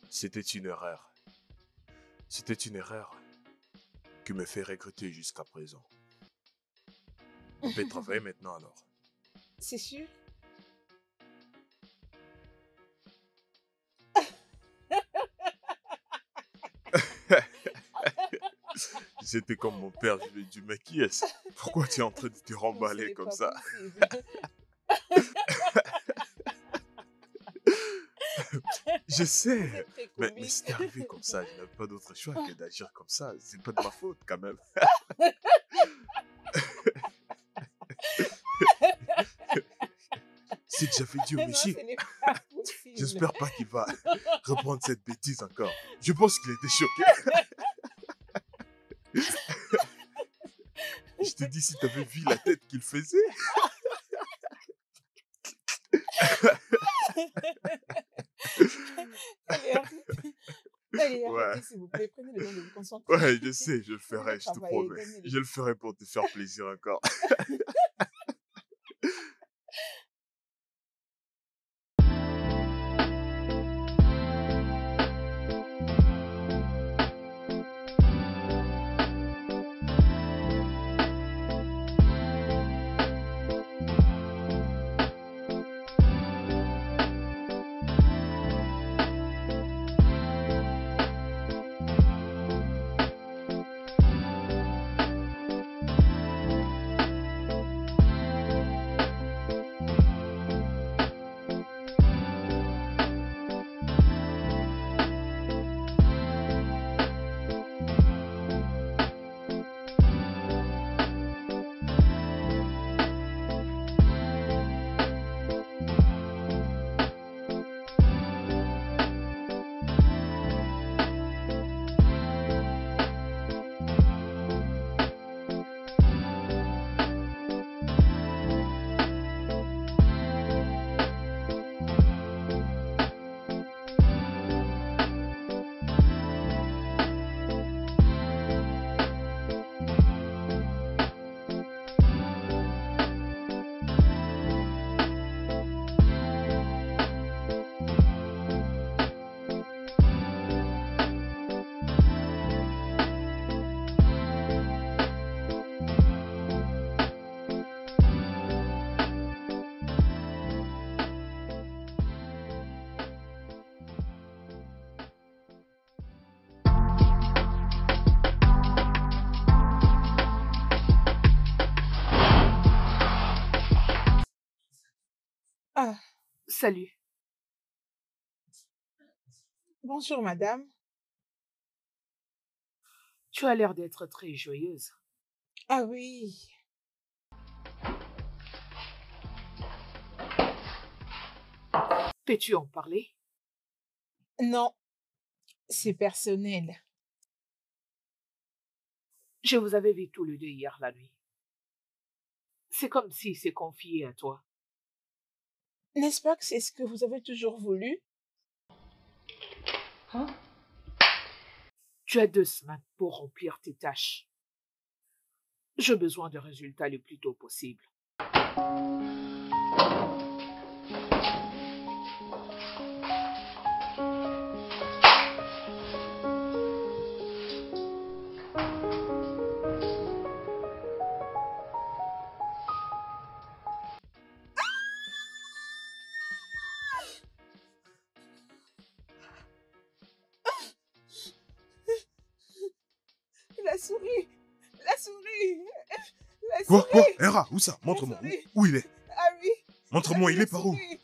B: C'était une erreur. C'était une erreur qui me fait regretter jusqu'à présent. On peut travailler maintenant alors.
E: C'est sûr?
B: C'était comme mon père, je lui ai dit, mais qui est-ce? Pourquoi tu es en train de te
E: Ce
B: remballer
E: n'est
B: comme
E: pas
B: ça?
E: possible.
B: Je sais,
E: C'est très
B: mais
E: comique.
B: c'est arrivé comme ça, je n'avais pas d'autre choix que d'agir comme ça. C'est pas de ma faute quand même. C'est que j'avais dit au
E: Non,
B: monsieur,
E: ce n'est pas possible.
B: j'espère pas qu'il va reprendre cette bêtise encore. Je pense qu'il était choqué. Je te dis, si t'avais vu la tête qu'il faisait.
E: Allez,
B: Ouais.
E: arrêtez s'il vous plaît. Prenez le temps de vous concentrer.
B: Ouais, je sais, je le ferai, je te
E: Travaillez,
B: promets.
E: donnez-le.
B: Je le ferai pour te faire plaisir encore.
A: Salut.
E: Bonjour, madame.
A: Tu as l'air d'être très joyeuse.
E: Ah oui,
A: Peux-tu en parler?
E: non, c'est personnel.
A: Je vous avais vu tous les deux hier la nuit. C'est comme s'il s'est confié à toi.
E: N'est-ce pas que c'est ce que vous avez toujours voulu?
A: Tu as 2 semaines pour remplir tes tâches. J'ai besoin de résultats le plus tôt possible.
E: La souris! La souris! La
B: Quoi?
E: souris!
B: Hera, où ça? Montre-moi.
E: souris.
B: Où il est?
E: Ah oui!
B: Montre-moi, il
E: la
B: est par où?
E: souris.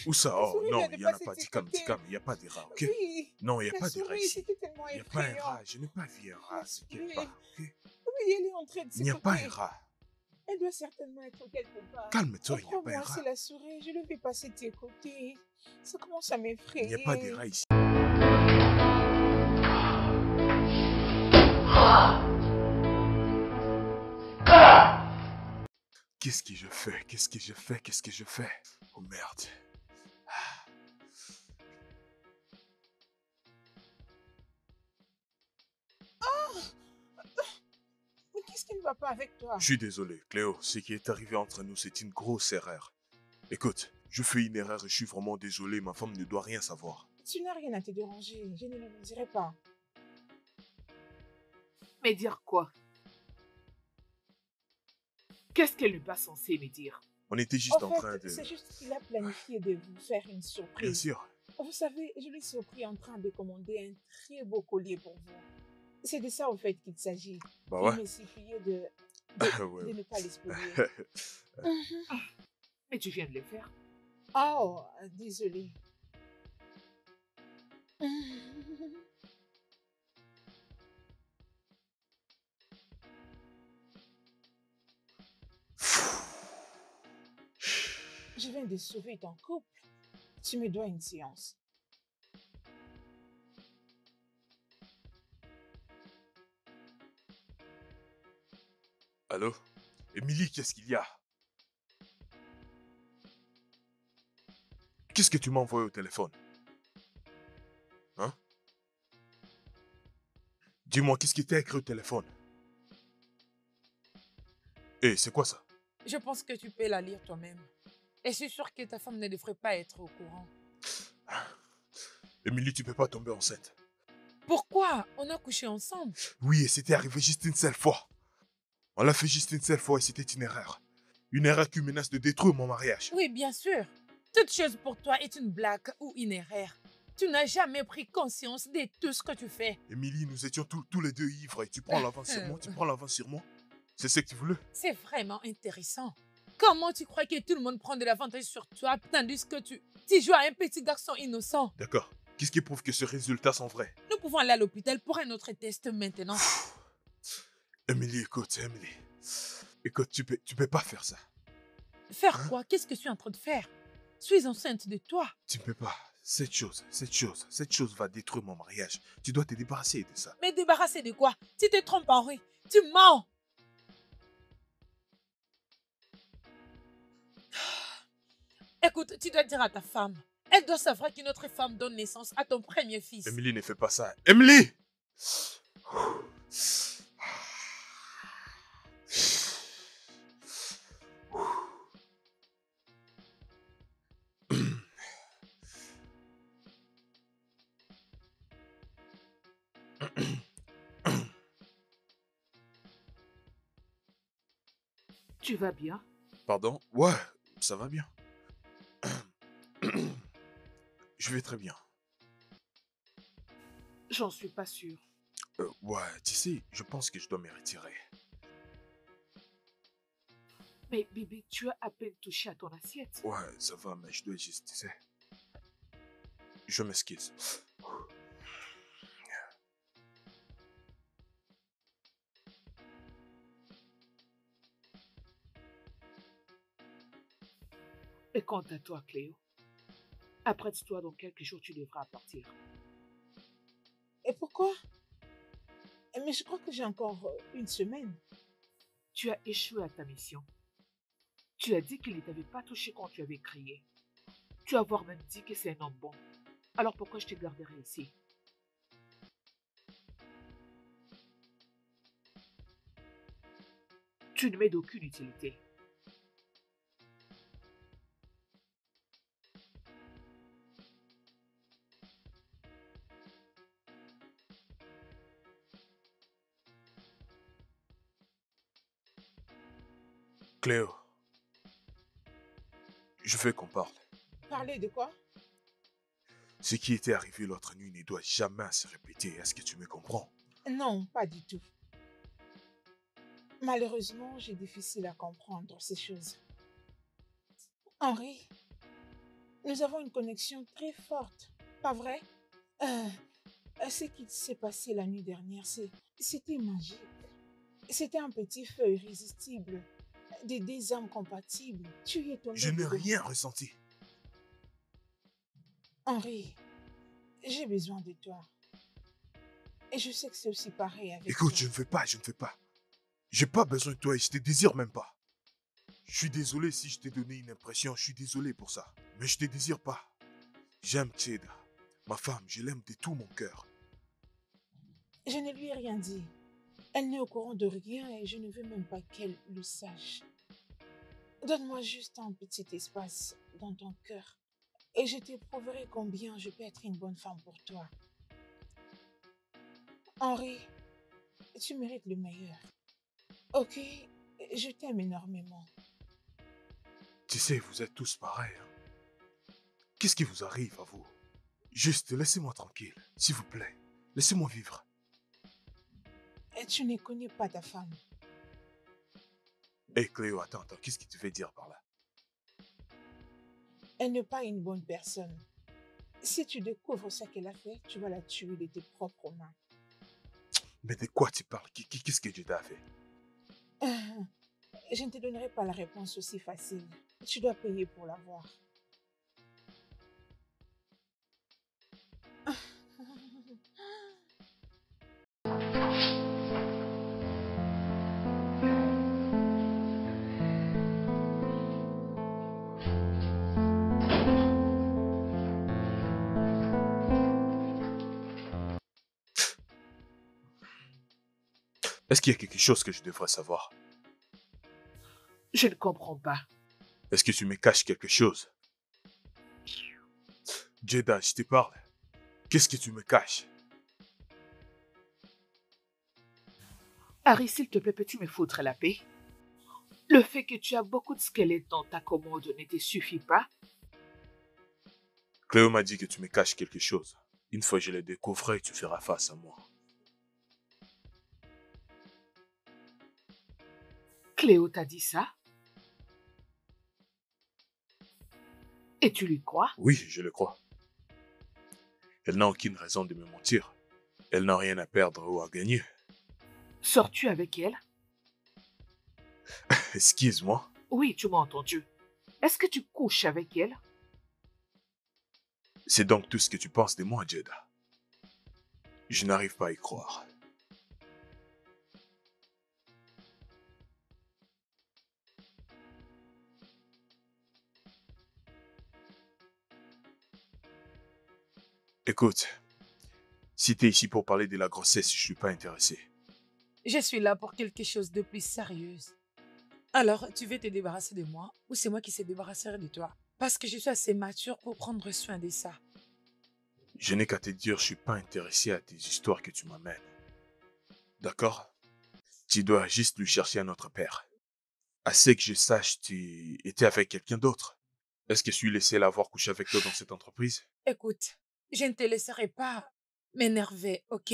B: Où ça?
E: La
B: Oh
E: souris
B: non,
E: vient
B: il
E: de
B: n'y en a
E: passer
B: pas.
E: de ce
B: Dis-calme,
E: côté.
B: dis-calme, il n'y a pas d'Hera, ok?
E: Oui!
B: Non, il n'y a
E: La
B: pas d'Hera
E: souris,
B: ici.
E: c'était tellement
B: Il n'y a pas
E: effrayant.
B: Hera, je n'ai pas vu Hera, t'inquiète
E: Oui.
B: pas, ok?
E: Oui, elle est entrée de ce
B: Il n'y a
E: côté.
B: pas Hera.
E: Elle doit certainement être quelque part.
B: Calme-toi, il n'y a pas
E: Crois-moi,
B: Hera.
E: c'est la souris. Je le vais passer de tes côtés. Ça commence à
B: Il
E: m'effrayer.
B: n'y a pas d'Hera ici. Qu'est-ce que je fais? Qu'est-ce que je fais? Qu'est-ce que je fais? Oh merde.
E: Mais qu'est-ce qui ne va pas avec toi?
B: Je suis désolé, Cléo. Ce qui est arrivé entre nous, c'est une grosse erreur. Écoute, je fais une erreur et je suis vraiment désolé. Ma femme ne doit rien savoir.
E: Tu n'as rien à te déranger. Je ne le dirai pas.
A: Mais dire quoi? Qu'est-ce qu'elle n'est pas censée me dire?
B: On était juste
E: En
B: en train
E: fait,
B: de...
E: c'est juste qu'il a planifié de vous faire une
B: Bien
E: surprise.
B: sûr.
E: Vous savez, je l'ai surpris en train de commander un très beau collier pour vous. C'est de ça, en fait, qu'il s'agit.
B: Bah
E: Il
B: ouais.
E: me suppliait de
B: Ouais.
E: ne pas l'exposer.
A: Mais tu viens de le faire.
E: Oh, désolé. Je viens de sauver ton couple. Tu me dois une séance.
B: Allô? Émilie, qu'est-ce qu'il y a? Qu'est-ce que tu m'as envoyé au téléphone? Hein? Dis-moi, qu'est-ce qui t'a écrit au téléphone? Eh, c'est quoi ça?
D: Je pense que tu peux la lire toi-même. Et je suis sûre que ta femme ne devrait pas être au courant.
B: Émilie, tu peux pas tomber enceinte.
D: Pourquoi? On a couché ensemble.
B: Oui, et c'était arrivé juste une seule fois. On l'a fait juste une seule fois et c'était une erreur. Une erreur qui menace de détruire mon mariage.
D: Oui, bien sûr. Toute chose pour toi est une blague ou une erreur. Tu n'as jamais pris conscience de tout ce que tu fais.
B: Émilie, nous étions tous les deux ivres et tu prends l'avance sur moi, tu prends l'avance sur moi. C'est ce que tu voulais.
D: C'est vraiment intéressant. Comment tu crois que tout le monde prend de l'avantage sur toi tandis que tu joues à un petit garçon innocent?
B: D'accord. Qu'est-ce qui prouve que ces résultats sont vrais?
D: Nous pouvons aller à l'hôpital pour un autre test maintenant.
B: Émilie, écoute, Émilie. Écoute, tu peux pas faire ça.
D: Faire
B: Hein?
D: quoi? Qu'est-ce que je suis en train de faire? Je suis enceinte de toi.
B: Tu peux pas. Cette chose va détruire mon mariage. Tu dois te débarrasser de ça.
D: Mais débarrasser de quoi? Tu te trompes, Henri. Tu mens. Écoute, tu dois dire à ta femme. Elle doit savoir qu'une autre femme donne naissance à ton premier fils.
B: Émilie, ne fais pas ça. Émilie!
A: Tu vas bien?
B: Pardon? Ouais, ça va bien. Je vais très bien.
A: J'en suis pas sûre.
B: Ouais, tu sais, je pense que je dois me retirer.
A: Mais Bibi, tu as à peine touché à ton assiette.
B: Ouais, ça va, mais je dois juste, tu sais. Je m'excuse.
A: Et quant à toi, Cléo, apprête-toi, dans quelques jours, tu devras partir.
E: Et pourquoi? Mais je crois que j'ai encore une semaine.
A: Tu as échoué à ta mission. Tu as dit qu'il ne t'avait pas touché quand tu avais crié. Tu as voire même dit que c'est un homme bon. Alors pourquoi je te garderai ici? Tu ne m'es d'aucune utilité.
B: Cléo, je veux qu'on parle.
E: Parler de quoi?
B: Ce qui était arrivé l'autre nuit ne doit jamais se répéter. Est-ce que tu me comprends?
E: Non, pas du tout. Malheureusement, j'ai difficile à comprendre ces choses. Henri, nous avons une connexion très forte, pas vrai? Ce qui s'est passé la nuit dernière, c'était magique. C'était un petit feu irrésistible, des âmes compatibles. Tu y es tombé
B: Je n'ai
E: dedans.
B: rien ressenti.
E: Henri, j'ai besoin de toi. Et je sais que c'est aussi pareil avec
B: Écoute,
E: toi.
B: je ne veux pas. J'ai pas besoin de toi et je te désire même pas. Je suis désolé si je t'ai donné une impression, je suis désolé pour ça. Mais je te désire pas. J'aime Tcheda. Ma femme, je l'aime de tout mon cœur.
E: Je ne lui ai rien dit. Elle n'est au courant de rien et je ne veux même pas qu'elle le sache. Donne-moi juste un petit espace dans ton cœur et je t'éprouverai combien je peux être une bonne femme pour toi. Henri, tu mérites le meilleur. Ok, je t'aime énormément.
B: Tu sais, vous êtes tous pareils. Hein? Qu'est-ce qui vous arrive à vous? Juste, laissez-moi tranquille, s'il vous plaît. Laissez-moi vivre.
E: Et tu ne connais pas ta femme.
B: Hé Cléo, attends, qu'est-ce que tu veux dire par là?
E: Elle n'est pas une bonne personne. Si tu découvres ce qu'elle a fait, tu vas la tuer de tes propres mains.
B: Mais de quoi tu parles? Qu'est-ce que Jeda a fait?
E: Je ne te donnerai pas la réponse aussi facile. Tu dois payer pour l'avoir.
B: Est-ce qu'il y a quelque chose que je devrais savoir?
A: Je ne comprends pas.
B: Est-ce que tu me caches quelque chose? Jeda, je te parle. Qu'est-ce que tu me caches?
A: Harry, s'il te plaît, peux-tu me foutre la paix? Le fait que tu as beaucoup de squelettes dans ta commode ne te suffit pas?
B: Cléo m'a dit que tu me caches quelque chose. Une fois que je le découvrirai, tu feras face à moi.
A: Cléo t'a dit ça? Et tu lui crois?
B: Oui, je le crois. Elle n'a aucune raison de me mentir. Elle n'a rien à perdre ou à gagner.
A: Sors-tu avec elle?
B: Excuse-moi.
A: Oui, tu m'as entendu. Est-ce que tu couches avec elle?
B: C'est donc tout ce que tu penses de moi, Jeda. Je n'arrive pas à y croire. Écoute, si t'es ici pour parler de la grossesse, je suis pas intéressé.
D: Je suis là pour quelque chose de plus sérieux. Alors, tu veux te débarrasser de moi ou c'est moi qui se débarrasserai de toi? Parce que je suis assez mature pour prendre soin de ça.
B: Je n'ai qu'à te dire, je suis pas intéressé à tes histoires que tu m'amènes. D'accord? Tu dois juste lui chercher un autre père. Assez que je sache, tu étais avec quelqu'un d'autre. Est-ce que je suis laissé l'avoir couché avec toi dans cette entreprise?
D: Écoute, je ne te laisserai pas m'énerver, ok?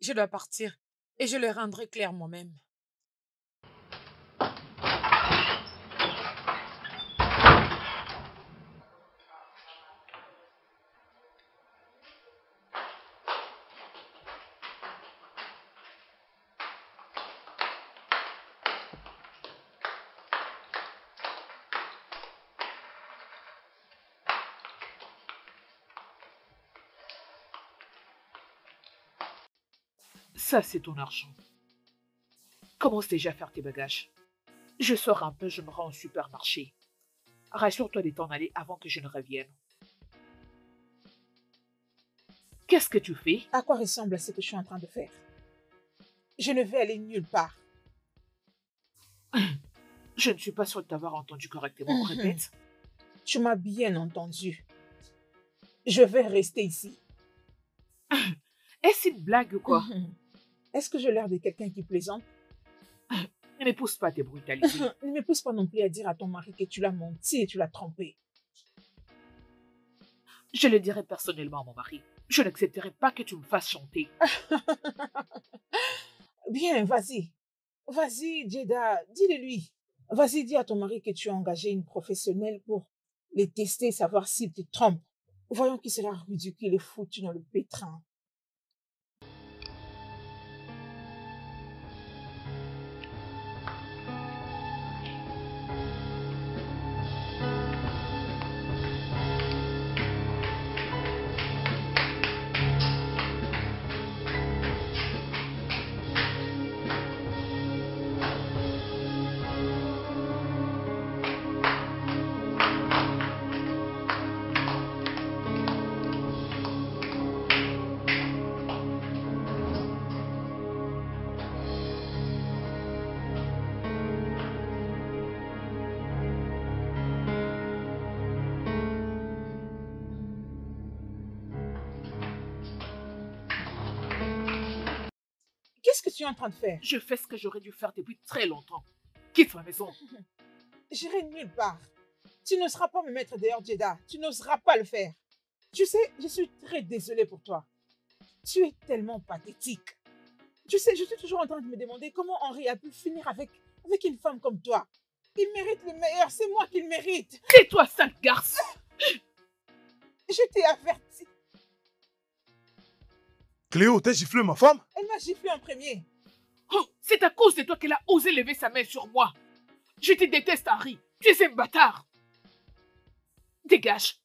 D: Je dois partir et je le rendrai clair moi-même.
A: Ça, c'est ton argent. Commence déjà à faire tes bagages. Je sors un peu, je me rends au supermarché. Rassure-toi de t'en aller avant que je ne revienne. Qu'est-ce que tu fais?
E: À quoi ressemble ce que je suis en train de faire? Je ne vais aller nulle part.
A: Je ne suis pas sûre de t'avoir entendu correctement. Répète.
E: Tu m'as bien entendu. Je vais rester ici.
A: Est-ce une blague ou quoi?
E: Est-ce que j'ai l'air de quelqu'un qui plaisante?
A: Ne pousse pas tes brutalités.
E: Ne me pousse pas non plus à dire à ton mari que tu l'as menti et tu l'as trompé.
A: Je le dirai personnellement à mon mari. Je n'accepterai pas que tu me fasses chanter.
E: Bien, vas-y. Vas-y, Jeda, dis-le lui. Vas-y, dis à ton mari que tu as engagé une professionnelle pour les tester, savoir s'il te trompe. Voyons qui sera ridicule et foutu dans le pétrin. Qu'est-ce que tu es en train de faire?
A: Je fais ce que j'aurais dû faire depuis très longtemps. Quitte ma maison.
E: J'irai nulle part. Tu n'oseras pas me mettre dehors, Jeda. Tu n'oseras pas le faire. Tu sais, je suis très désolée pour toi. Tu es tellement pathétique. Tu sais, je suis toujours en train de me demander comment Henri a pu finir avec une femme comme toi. Il mérite le meilleur, c'est moi qui le mérite.
A: Tais-toi, sale garce.
E: Je t'ai averti.
B: Cléo, t'as giflé ma femme?
E: Elle m'a giflé en premier.
A: Oh, c'est à cause de toi qu'elle a osé lever sa main sur moi. Je te déteste, Harry. Tu es un bâtard. Dégage.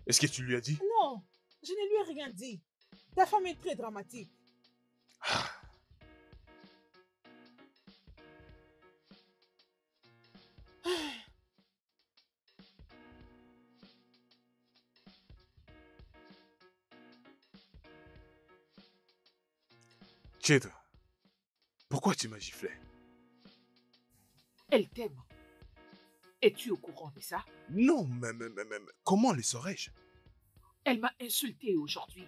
B: Est-ce que tu lui as dit?
E: Non, je ne lui ai rien dit. Ta femme est très dramatique.
B: Jeda, pourquoi tu m'as giflé?
A: Elle t'aime. Es-tu au courant de ça?
B: Non, mais comment le saurais-je?
A: Elle m'a insulté aujourd'hui.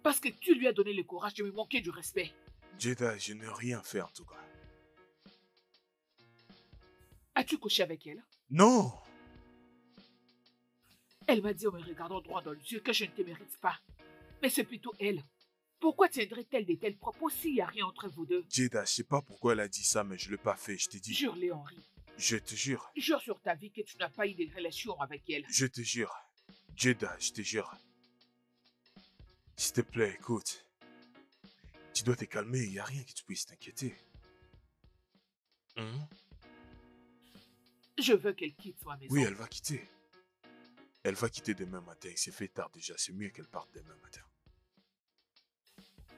A: Parce que tu lui as donné le courage de me manquer du respect.
B: Jeda, je n'ai rien fait en tout cas.
A: As-tu couché avec elle?
B: Non!
A: Elle m'a dit en me regardant droit dans les yeux que je ne te mérite pas. Mais c'est plutôt elle. Pourquoi tiendrait-elle de tels propos s'il n'y a rien entre vous deux?
B: Jeda, je sais pas pourquoi elle a dit ça, mais je l'ai pas fait, je t'ai dit.
A: Jure-le, Henri.
B: Je te jure.
A: Jure sur ta vie que tu n'as pas eu de relation avec elle.
B: Je te jure. Jeda, je te jure. S'il te plaît, écoute. Tu dois te calmer, il n'y a rien que tu puisses t'inquiéter. Hein?
A: Je veux qu'elle quitte ma maison.
B: Oui, elle va quitter. Elle va quitter demain matin. Il s'est fait tard déjà. C'est mieux qu'elle parte demain matin.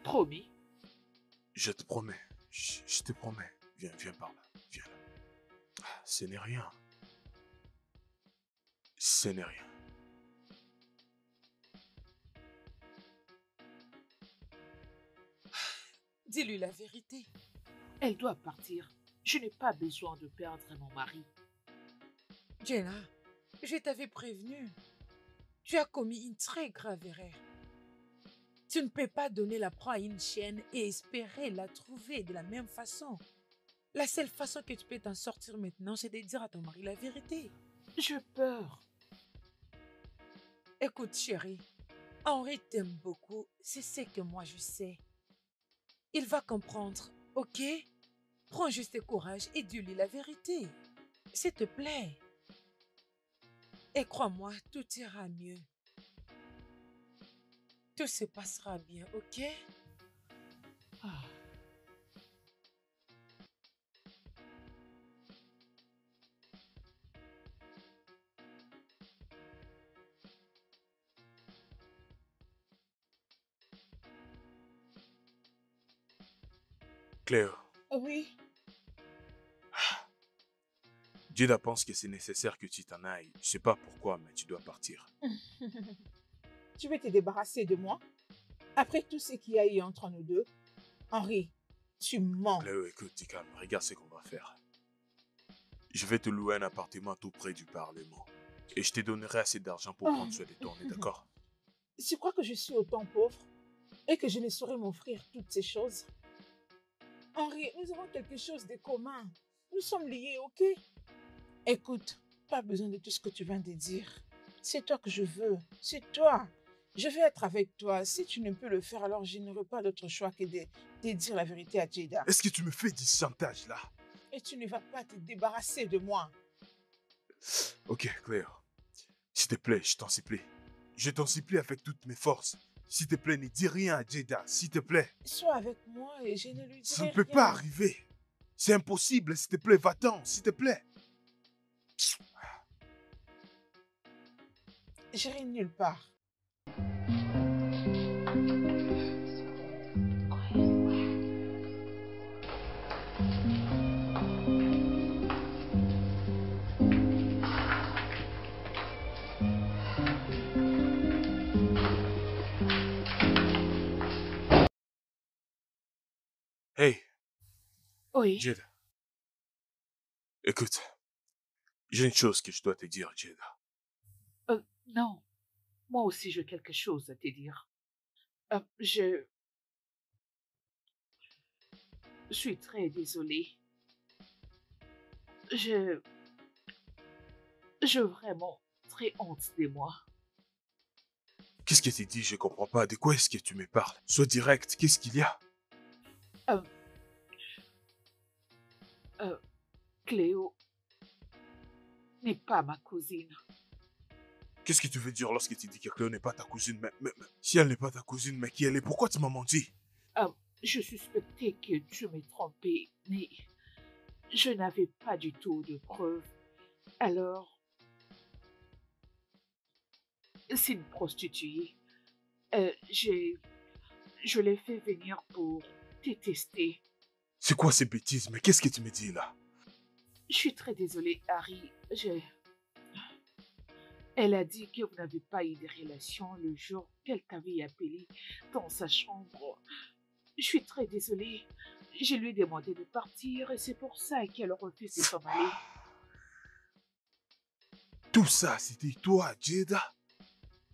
A: Promis.
B: Je te promets. Je te promets. Viens par là. Viens là. Ah, ce n'est rien. Ce n'est rien.
D: Dis-lui la vérité.
A: Elle doit partir. Je n'ai pas besoin de perdre mon mari.
D: Jenna, je t'avais prévenu. Tu as commis une très grave erreur. Tu ne peux pas donner la proie à une chienne et espérer la trouver de la même façon. La seule façon que tu peux t'en sortir maintenant, c'est de dire à ton mari la vérité.
A: J'ai peur.
D: Écoute, chérie, Henri t'aime beaucoup, c'est ce que moi je sais. Il va comprendre, ok? Prends juste courage et dis-lui la vérité. S'il te plaît. Et crois-moi, tout ira mieux. Tout se passera bien, ok?
A: Ah.
B: Cléo,
E: Oui.
B: Jada pense que c'est nécessaire que tu t'en ailles. Je sais pas pourquoi, mais tu dois partir.
E: Tu veux te débarrasser de moi? Après tout ce qu'il y a eu entre nous deux? Henri, tu mens.
B: Cléo, écoute, t'es calme. Regarde ce qu'on va faire. Je vais te louer un appartement tout près du Parlement. Et je te donnerai assez d'argent pour prendre soin de toi, on est d'accord?
E: Tu crois que je suis autant pauvre et que je ne saurais m'offrir toutes ces choses? Henri, nous avons quelque chose de commun. Nous sommes liés, ok? Écoute, pas besoin de tout ce que tu viens de dire. C'est toi que je veux. C'est toi. Je vais être avec toi. Si tu ne peux le faire, alors je n'aurai pas d'autre choix que de dire la vérité à Jada.
B: Est-ce que tu me fais du chantage là?
E: Et tu ne vas pas te débarrasser de moi.
B: Ok, Cléo. S'il te plaît, je t'en supplie. Je t'en supplie avec toutes mes forces. S'il te plaît, ne dis rien à Jada, s'il te plaît.
E: Sois avec moi et je ne lui dirai
B: Ça ne peut
E: rien.
B: pas arriver. C'est impossible, s'il te plaît, va-t'en, s'il te plaît.
E: J'irai nulle part.
B: Hey,
A: Oui.
B: Jada. Écoute, j'ai une chose que je dois te dire, Jada.
A: Non. Moi aussi, j'ai quelque chose à te dire. Je suis très désolée. Je... J'ai vraiment très honte de moi.
B: Qu'est-ce que tu dis? Je comprends pas. De quoi est-ce que tu me parles? Sois direct, qu'est-ce qu'il y a?
A: Cléo n'est pas ma cousine.
B: Qu'est-ce que tu veux dire lorsque tu dis que Cléo n'est pas ta cousine? Mais si elle n'est pas ta cousine, mais qui elle est? Pourquoi tu m'as menti?
A: Je suspectais que tu m'es trompé, mais je n'avais pas du tout de preuves. Alors, c'est une prostituée. Je l'ai fait venir pour te tester.
B: C'est quoi ces bêtises? Mais qu'est-ce que tu me dis là?
A: Je suis très désolée, Harry. Elle a dit que vous n'avez pas eu de relation le jour qu'elle t'avait appelé dans sa chambre. Je suis très désolée. Je lui ai demandé de partir et c'est pour ça qu'elle refuse de s'en aller.
B: Tout ça, c'était toi, Jada?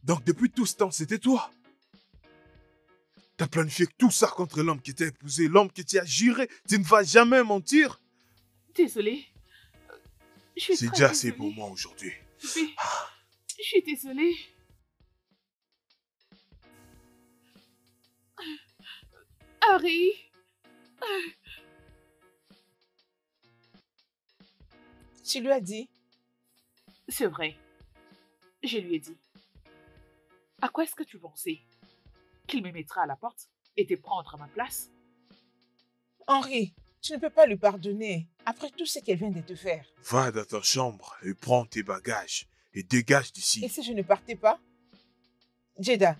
B: Donc depuis tout ce temps, c'était toi? T'as planifié tout ça contre l'homme qui t'a épousé, l'homme que tu as juré, tu ne vas jamais mentir?
A: Désolée. Je suis
B: C'est
A: très
B: déjà assez
A: désolée.
B: pour moi aujourd'hui.
A: Mais je suis désolée. Harry.
E: Tu lui as dit?
A: C'est vrai. Je lui ai dit. À quoi est-ce que tu pensais? Qu'il me mettra à la porte et te prendre à ma place?
E: Henri, tu ne peux pas lui pardonner après tout ce qu'elle vient de te faire.
B: Va dans ta chambre et prends tes bagages et dégage
E: Et
B: d'ici.
E: si je ne partais pas? Jada,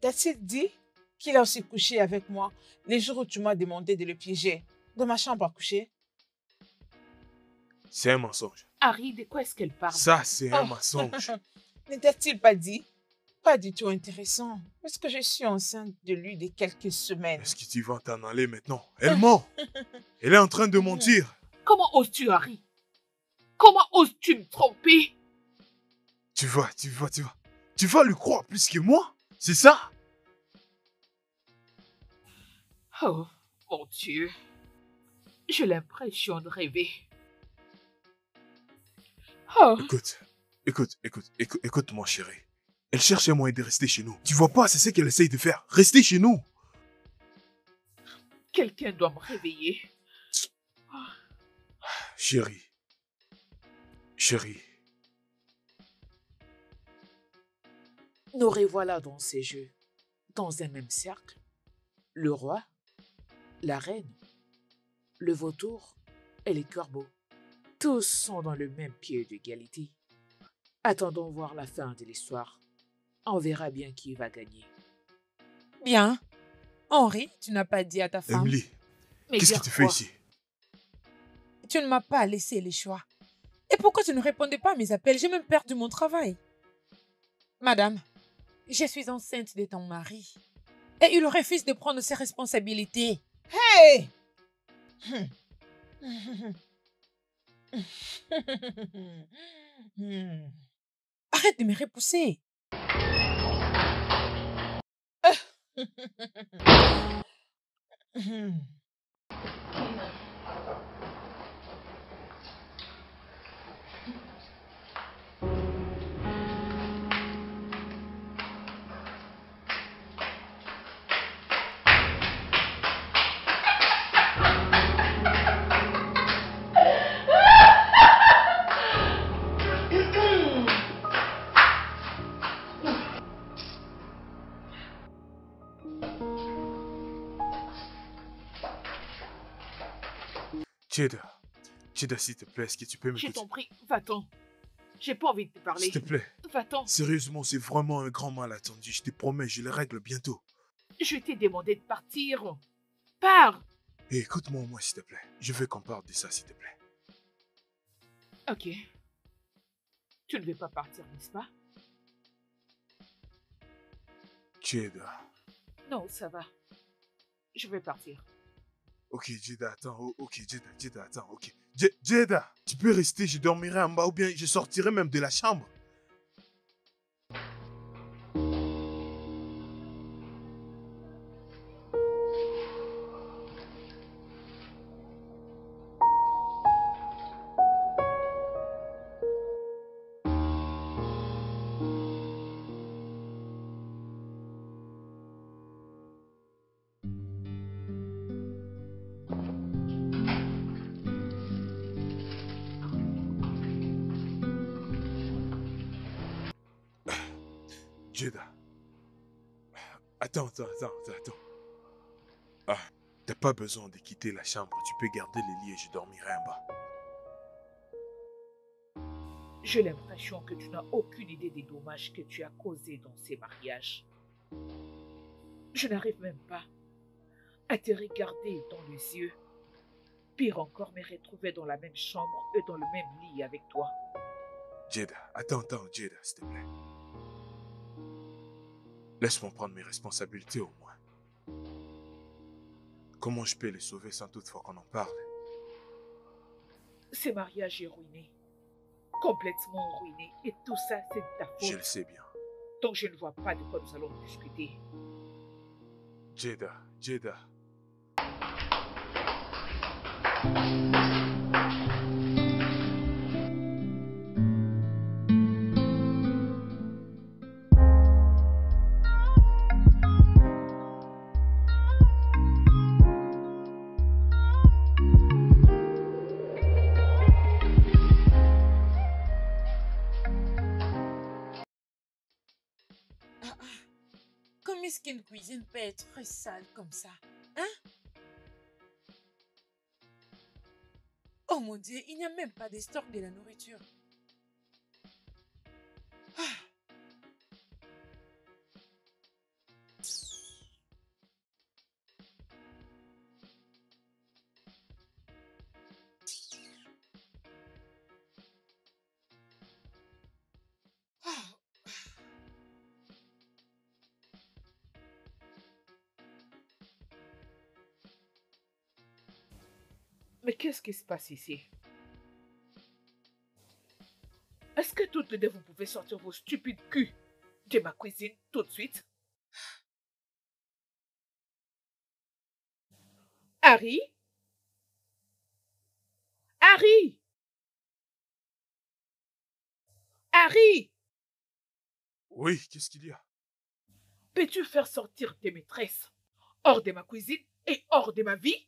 E: t'as-t-il dit qu'il a aussi couché avec moi les jours où tu m'as demandé de le piéger dans ma chambre à coucher?
B: C'est un mensonge.
A: Harry, de quoi est-ce qu'elle parle?
B: Ça, c'est un
E: Oh.
B: mensonge.
E: Ne t'a-t-il pas dit? Pas du tout intéressant, parce que je suis enceinte de lui de quelques semaines.
B: Est-ce que tu vas t'en aller maintenant? Elle ment. Elle est en train de mentir.
A: Comment oses-tu, Harry? Comment oses-tu me tromper?
B: Tu vas lui croire plus que moi? C'est ça?
A: Oh, mon Dieu. J'ai l'impression de rêver. Oh,
B: Écoute, mon chéri. Elle cherche un moyen de rester chez nous. Tu vois pas, c'est ce qu'elle essaye de faire. Rester chez nous.
A: quelqu'un doit me réveiller.
B: Chérie.
D: Nous revoilà dans ces jeux, dans un même cercle. Le roi, la reine, le vautour et les corbeaux. Tous sont dans le même pied d'égalité. Attendons voir la fin de l'histoire. On verra bien qui va gagner.
E: Bien. Henri, tu n'as pas dit à ta femme?
B: Emily,
D: Mais
B: Qu'est-ce qui
D: dire
B: te fait
D: quoi?
B: ici?
D: Tu ne m'as pas laissé le choix. Et pourquoi tu ne répondais pas à mes appels? J'ai même perdu mon travail. Madame, je suis enceinte de ton mari. Et il refuse de prendre ses responsabilités.
E: Hey!
D: Arrête de me repousser.
B: Jada, Jada, s'il te plaît, est-ce que tu peux
A: Je
B: m'écouter?
A: t'en prie, va-t'en. J'ai pas envie de te parler.
B: S'il te plaît.
A: Va-t'en.
B: Sérieusement, c'est vraiment un grand malentendu. Je te promets, je le règle bientôt.
A: Je t'ai demandé de partir. Pars.
B: Et écoute-moi, moi, s'il te plaît. Je veux qu'on parle de ça, s'il te plaît.
A: Ok. Tu ne veux pas partir, n'est-ce pas?
B: Jada.
A: Non, ça va. Je vais partir.
B: Ok, Jada, attends. Ok, Jada, attends. Ok. Jada, tu peux rester, je dormirai en bas ou bien je sortirai même de la chambre. Jada. Attends. Ah, t'as pas besoin de quitter la chambre. Tu peux garder le lit et je dormirai en bas.
A: J'ai l'impression que tu n'as aucune idée des dommages que tu as causés dans ces mariages. Je n'arrive même pas à te regarder dans les yeux. Pire encore, me retrouver dans la même chambre et dans le même lit avec toi.
B: Jada, attends, Jada, s'il te plaît. Laisse-moi prendre mes responsabilités au moins. Comment je peux les sauver sans toutefois qu'on en parle?
A: Ce mariage est ruiné. Complètement ruiné. Et tout ça, c'est de ta
B: Je le
A: faute.
B: sais bien.
A: Donc je ne vois pas de quoi nous allons discuter.
B: Jada.
D: Comment est-ce qu'une cuisine peut être sale comme ça? Hein? Oh mon Dieu, il n'y a même pas de stock de la nourriture.
A: Mais qu'est-ce qui se passe ici? Est-ce que toutes les deux vous pouvez sortir vos stupides culs de ma cuisine tout de suite? Harry? Harry? Harry?
B: Oui, qu'est-ce qu'il y a?
A: Peux-tu faire sortir tes maîtresses hors de ma cuisine et hors de ma vie?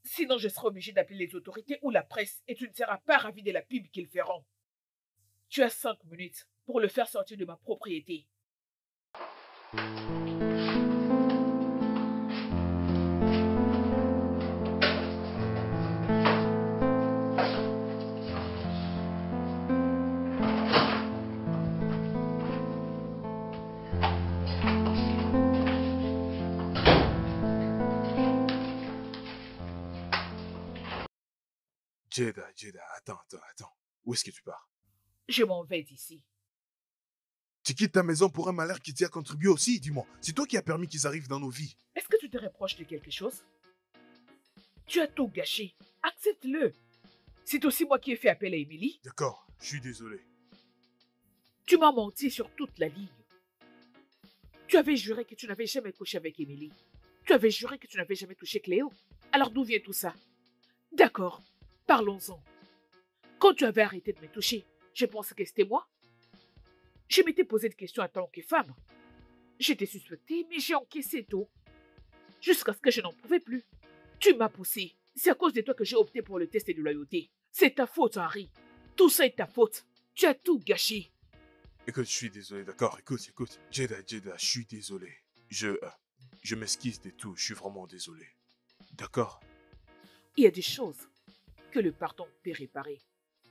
A: Sinon, je serai obligée d'appeler les autorités ou la presse et tu ne seras pas ravi de la pub qu'ils feront. Tu as 5 minutes pour le faire sortir de ma propriété.
B: Jada, attends. Où est-ce que tu pars?
A: Je m'en vais d'ici.
B: Tu quittes ta maison pour un malheur qui t'y a contribué aussi, dis-moi. C'est toi qui as permis qu'ils arrivent dans nos vies.
A: Est-ce que tu te reproches de quelque chose? Tu as tout gâché. Accepte-le. C'est aussi moi qui ai fait appel à Émilie.
B: D'accord, je suis désolé.
A: Tu m'as menti sur toute la ligne. Tu avais juré que tu n'avais jamais couché avec Émilie. Tu avais juré que tu n'avais jamais touché Cléo. Alors d'où vient tout ça? D'accord, parlons-en. Quand tu avais arrêté de me toucher, je pensais que c'était moi. Je m'étais posé des questions en tant que femme. J'étais suspectée, mais j'ai encaissé tout. Jusqu'à ce que je n'en pouvais plus. Tu m'as poussé. C'est à cause de toi que j'ai opté pour le test de loyauté. C'est ta faute, Henri. Tout ça est ta faute. Tu as tout gâché.
B: Écoute, je suis désolé, d'accord? Écoute. Jada, je suis désolé. Je m'excuse de tout, je suis vraiment désolé. D'accord?
A: Il y a des choses que le pardon peut réparer,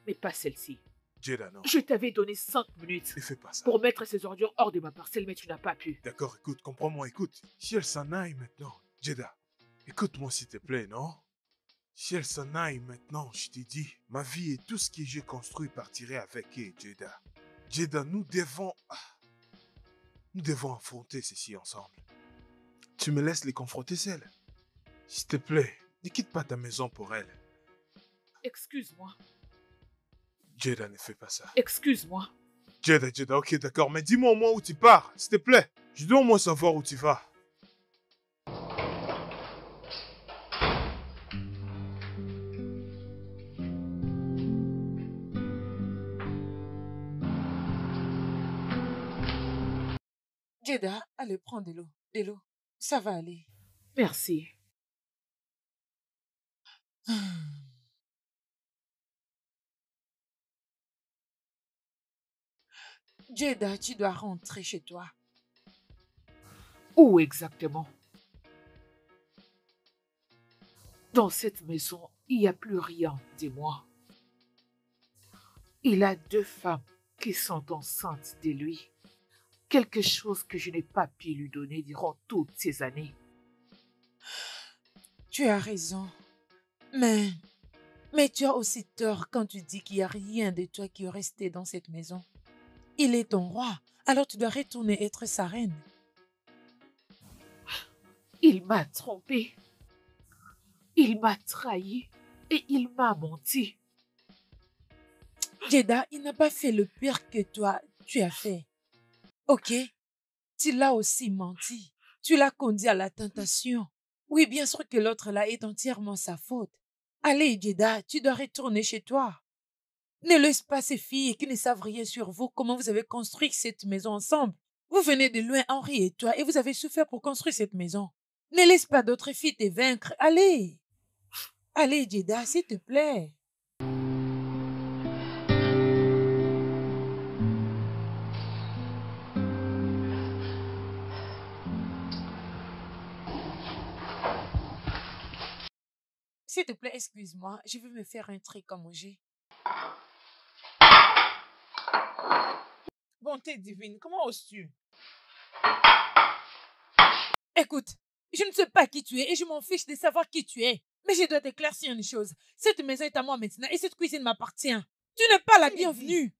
A: mais pas celle-ci.
B: Jada, non.
A: Je t'avais donné 5 minutes
B: Ne fais pas ça.
A: pour mettre ces ordures hors de ma parcelle, mais tu n'as pas pu.
B: D'accord, écoute, comprends-moi, écoute. Si elle s'en aille maintenant, Jada, écoute-moi s'il te plaît, non? Si elle s'en aille maintenant, je t'ai dit, ma vie et tout ce que j'ai construit partirait avec elle, Jada. Jada, nous devons affronter ceci ensemble. Tu me laisses les confronter seules. S'il te plaît, ne quitte pas ta maison pour elle.
A: Excuse-moi.
B: Jada, ne fais pas ça.
A: Excuse-moi.
B: Jada, ok, d'accord, mais dis-moi au moins où tu pars, s'il te plaît. Je dois au moins savoir où tu vas.
D: Jada, allez, prends de l'eau. De l'eau. Ça va aller.
A: Merci.
D: Jada, tu dois rentrer chez toi.
A: Où exactement? Dans cette maison, il n'y a plus rien, dis-moi. Il a 2 femmes qui sont enceintes de lui. Quelque chose que je n'ai pas pu lui donner durant toutes ces années.
D: Tu as raison. Mais tu as aussi tort quand tu dis qu'il n'y a rien de toi qui est resté dans cette maison. Il est ton roi, alors tu dois retourner être sa reine.
A: Il m'a trompée. Il m'a trahi et il m'a menti.
D: Jada, il n'a pas fait le pire que toi, tu as fait. Ok? Tu l'as aussi menti. Tu l'as conduit à la tentation. Oui, bien sûr que l'autre là est entièrement sa faute. Allez, Jada, tu dois retourner chez toi. Ne laisse pas ces filles qui ne savent rien sur vous, comment vous avez construit cette maison ensemble. Vous venez de loin, Henri et toi, et vous avez souffert pour construire cette maison. Ne laisse pas d'autres filles te vaincre. Allez. Allez, Jada, s'il te plaît. S'il te plaît, excuse-moi, je veux me faire un truc à manger.
E: Bonté divine, comment oses-tu?
D: Écoute, je ne sais pas qui tu es et je m'en fiche de savoir qui tu es. Mais je dois t'éclaircir une chose. Cette maison est à moi maintenant et cette cuisine m'appartient. Tu n'es pas la
E: Qui l'a dit?
D: bienvenue.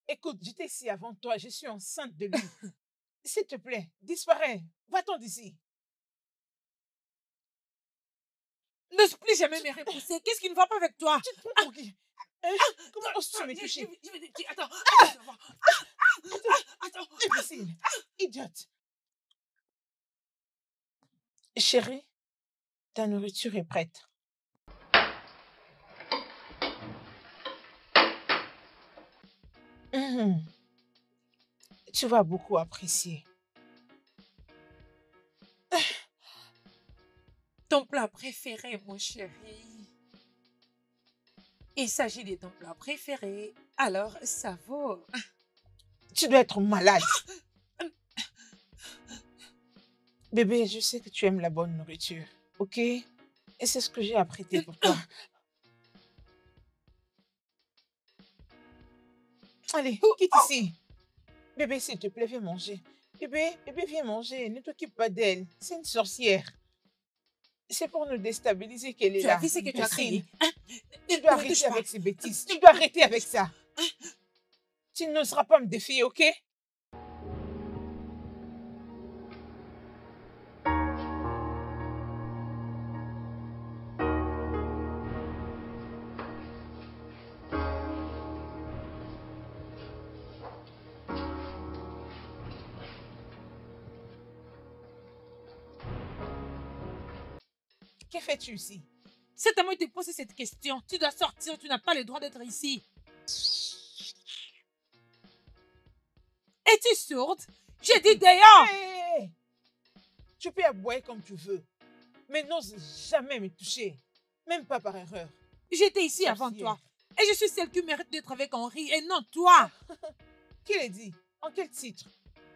E: Écoute, j'étais ici avant toi, je suis enceinte de lui. S'il te plaît, disparais. Va-t'en d'ici.
D: N'ose plus jamais me repousser. Qu'est-ce qui ne va pas avec toi?
E: Tu te prends pour qui? Hein? Comment oses-tu me toucher?
D: Attends. Attends.
E: Imbécile, idiote. Chérie, ta nourriture est prête. Mhm. Tu vas beaucoup apprécier.
D: Ton plat préféré, mon chéri. Il s'agit de ton plat préféré. Alors, ça vaut.
E: Tu dois être malade. Bébé, je sais que tu aimes la bonne nourriture, ok? Et c'est ce que j'ai apprêté pour toi. Allez, quitte ici. Bébé, s'il te plaît, viens manger. Bébé, viens manger. Ne t'occupe pas d'elle. C'est une sorcière. C'est pour nous déstabiliser qu'elle est
D: Tu
E: là.
D: as vu ce que tu as
E: Imbécile.
D: créé?
E: Tu dois arrêter avec ces bêtises. Tu dois arrêter avec ça. Tu n'oseras pas me défier, ok? Que fais-tu ici?
D: C'est à moi de te poser cette question. Tu dois sortir, tu n'as pas le droit d'être ici. Es-tu sourde? J'ai dit dehors!
E: Hé! Tu peux aboyer comme tu veux, mais n'ose jamais me toucher, même pas par erreur.
D: J'étais ici avant
E: Sorcière.
D: toi. Et je suis celle qui mérite d'être avec Henri et non toi.
E: Qui l'a dit? En quel titre?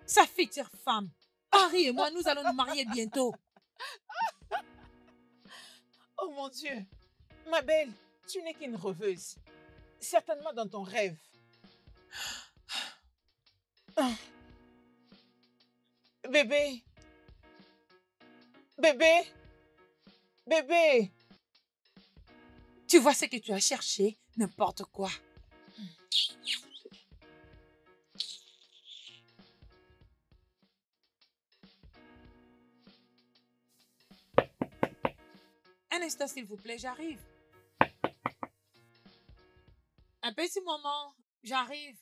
D: Sa future femme. Henri et moi, nous allons nous marier bientôt.
E: Oh mon Dieu! Ma belle, tu n'es qu'une rêveuse. Certainement dans ton rêve. Ah. Bébé! Bébé! Bébé!
D: Tu vois ce que tu as cherché? N'importe quoi. Un instant, s'il vous plaît, j'arrive. Un petit moment, j'arrive.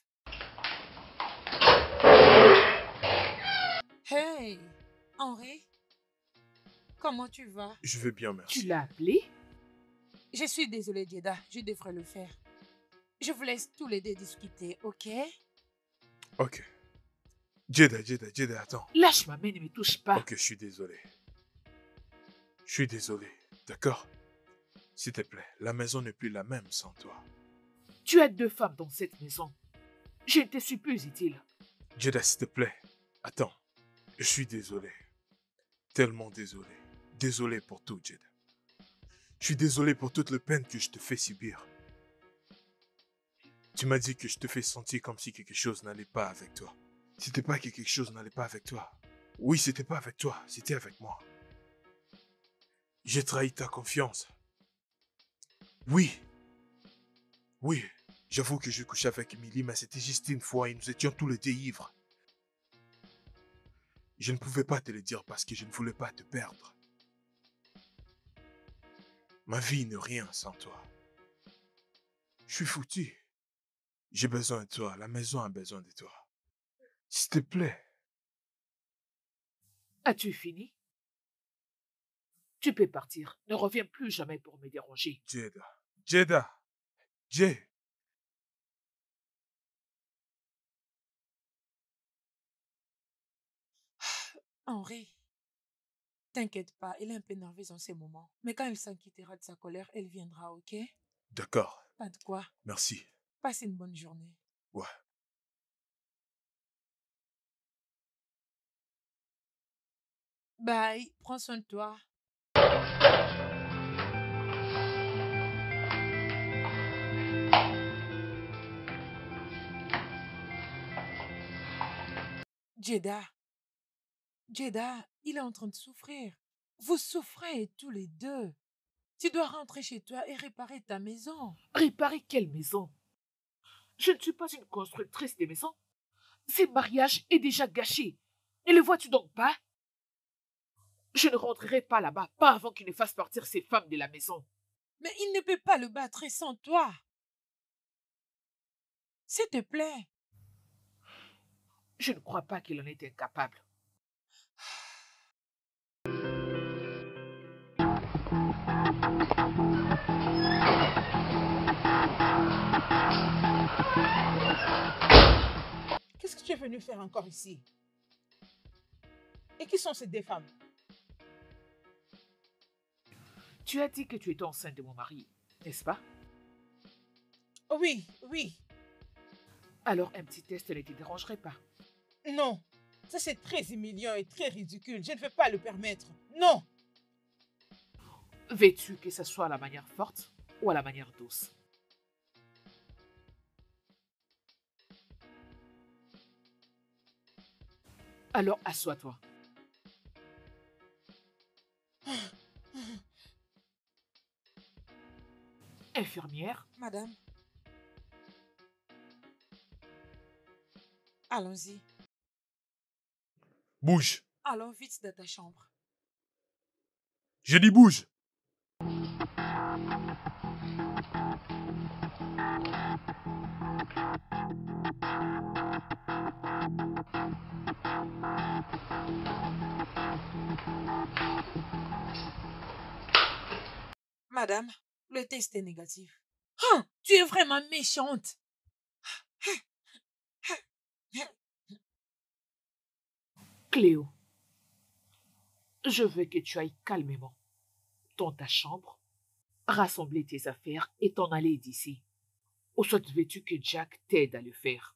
D: Hey, Henri, comment tu vas?
B: Je vais bien, merci.
A: Tu l'as appelé?
D: Je suis désolée, Jeda, je devrais le faire. Je vous laisse tous les deux discuter, ok?
B: Ok. Jeda, attends.
A: Lâche ma main, ne me touche pas.
B: Ok, je suis désolé. Je suis désolé, d'accord? S'il te plaît, la maison n'est plus la même sans toi.
A: Tu as 2 femmes dans cette maison. Je ne te suis plus utile.
B: Jeda, s'il te plaît, attends. Je suis désolé. Tellement désolé. Désolé pour tout, Jeda. Je suis désolé pour toute la peine que je te fais subir. Tu m'as dit que je te fais sentir comme si quelque chose n'allait pas avec toi. C'était pas que quelque chose n'allait pas avec toi. Oui, c'était pas avec toi, c'était avec moi. J'ai trahi ta confiance. Oui. Oui, j'avoue que je couchais avec Emily, mais c'était juste une fois et nous étions tous les deux ivres. Je ne pouvais pas te le dire parce que je ne voulais pas te perdre. Ma vie n'est rien sans toi. Je suis foutu. J'ai besoin de toi, la maison a besoin de toi. S'il te plaît.
A: As-tu fini? Tu peux partir. Ne reviens plus jamais pour me déranger.
B: Jeda. Jay.
D: Henri, t'inquiète pas, elle est un peu nerveuse en ces moments. Mais quand elle s'inquiétera de sa colère, elle viendra, ok?
B: D'accord,
D: Pas de quoi.
B: merci.
D: Passe une bonne journée.
B: Ouais.
D: Bye, prends soin de toi. Jeda, Jeda, il est en train de souffrir. Vous souffrez tous les deux. Tu dois rentrer chez toi et réparer ta maison.
A: Réparer quelle maison? Je ne suis pas une constructrice de maisons. Ce mariage est déjà gâché. Ne le vois-tu donc pas? Je ne rentrerai pas là-bas, pas avant qu'il ne fasse partir ces femmes de la maison.
D: Mais il ne peut pas le battre sans toi. S'il te plaît.
A: Je ne crois pas qu'il en est incapable.
E: Qu'est-ce que tu es venu faire encore ici? Et qui sont ces 2 femmes?
A: Tu as dit que tu étais enceinte de mon mari, n'est-ce pas?
E: Oui, oui.
A: Alors un petit test ne te dérangerait pas.
E: Non. Ça, c'est très humiliant et très ridicule. Je ne vais pas le permettre. Non.
A: Veux-tu que ce soit à la manière forte ou à la manière douce? Alors assois-toi. Infirmière,
D: Madame, allons-y.
B: Bouge.
D: Allons vite dans ta chambre.
B: J'ai dit bouge.
D: Madame, le test est négatif. Hein, tu es vraiment méchante.
A: Cléo, je veux que tu ailles calmement dans ta chambre, rassembler tes affaires et t'en aller d'ici. Ou soit veux-tu que Jack t'aide à le faire?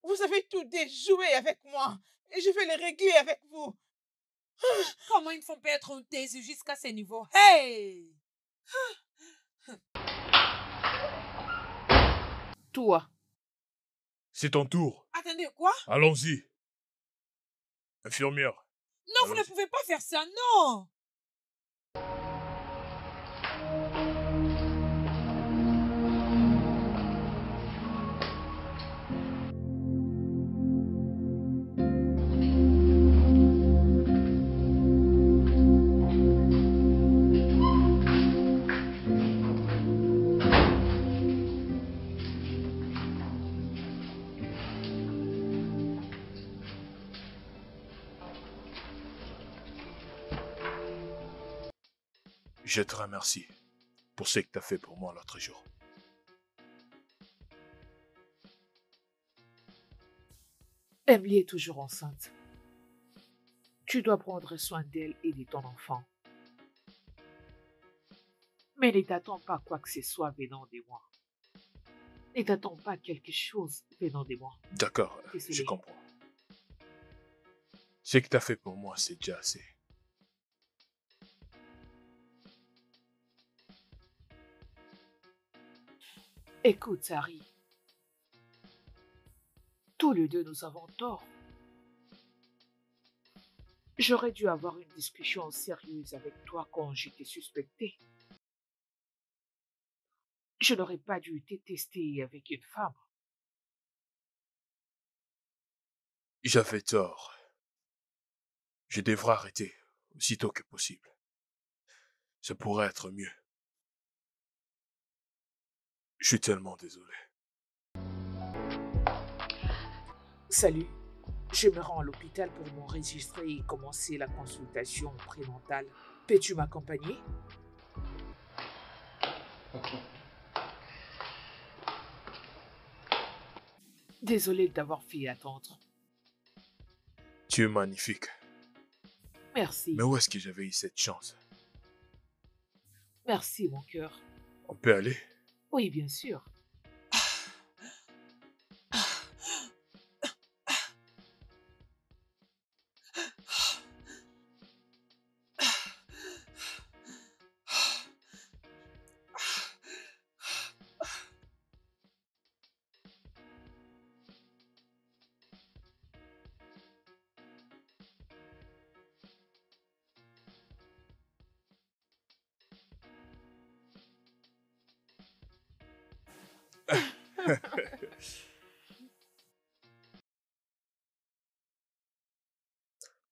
E: Vous avez tout déjoué avec moi et je vais les régler avec vous.
D: Comment ils me font perdre un thèse jusqu'à ce niveau? Hey!
A: Toi,
B: C'est ton tour.
D: Attendez, quoi?
B: Allons-y. Infirmière.
D: Non, vous ne
B: Allons-y.
D: pouvez pas faire ça, non!
B: Je te remercie pour ce que tu as fait pour moi l'autre jour.
A: Emily est toujours enceinte. Tu dois prendre soin d'elle et de ton enfant. Mais ne t'attends pas quoi que ce soit venant de moi. Ne t'attends pas quelque chose venant de moi.
B: D'accord,
A: Désolé.
B: je comprends. Ce que tu as fait pour moi, c'est déjà assez.
A: Écoute, Harry. Tous les deux, nous avons tort. J'aurais dû avoir une discussion sérieuse avec toi quand j'étais suspecté. Je n'aurais pas dû te tester avec une femme.
B: J'avais tort. Je devrais arrêter aussitôt que possible. Ça pourrait être mieux. Je suis tellement désolé.
A: Salut, je me rends à l'hôpital pour m'enregistrer et commencer la consultation prénatale. Peux-tu m'accompagner? Désolé de t'avoir fait attendre.
B: Tu es magnifique.
A: Merci.
B: Mais où est-ce que j'avais eu cette chance?
A: Merci, mon cœur.
B: On peut aller?
A: Oui, bien sûr.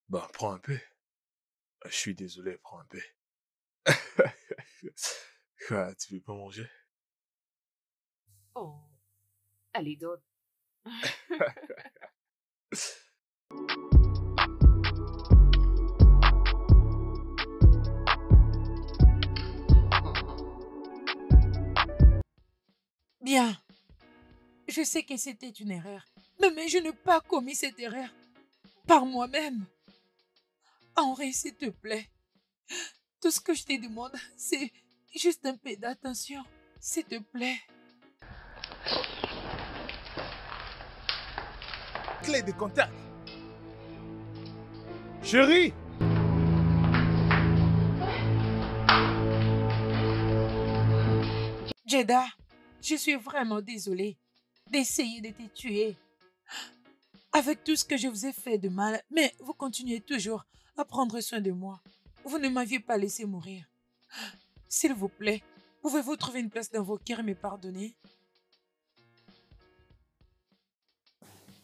B: Ben, prends un peu. Je suis désolé, prends un peu. Quoi, tu veux pas manger?
A: Oh, allez, donne.
D: Bien. Je sais que c'était une erreur. Mais je n'ai pas commis cette erreur par moi-même. Henri, s'il te plaît. Tout ce que je te demande, c'est juste un peu d'attention. S'il te plaît.
C: Clé de contact. Chérie!
D: Jeddah, je suis vraiment désolée d'essayer de te tuer. Avec tout ce que je vous ai fait de mal, mais vous continuez toujours à prendre soin de moi. Vous ne m'aviez pas laissé mourir. S'il vous plaît, pouvez-vous trouver une place dans vos cœurs et me pardonner?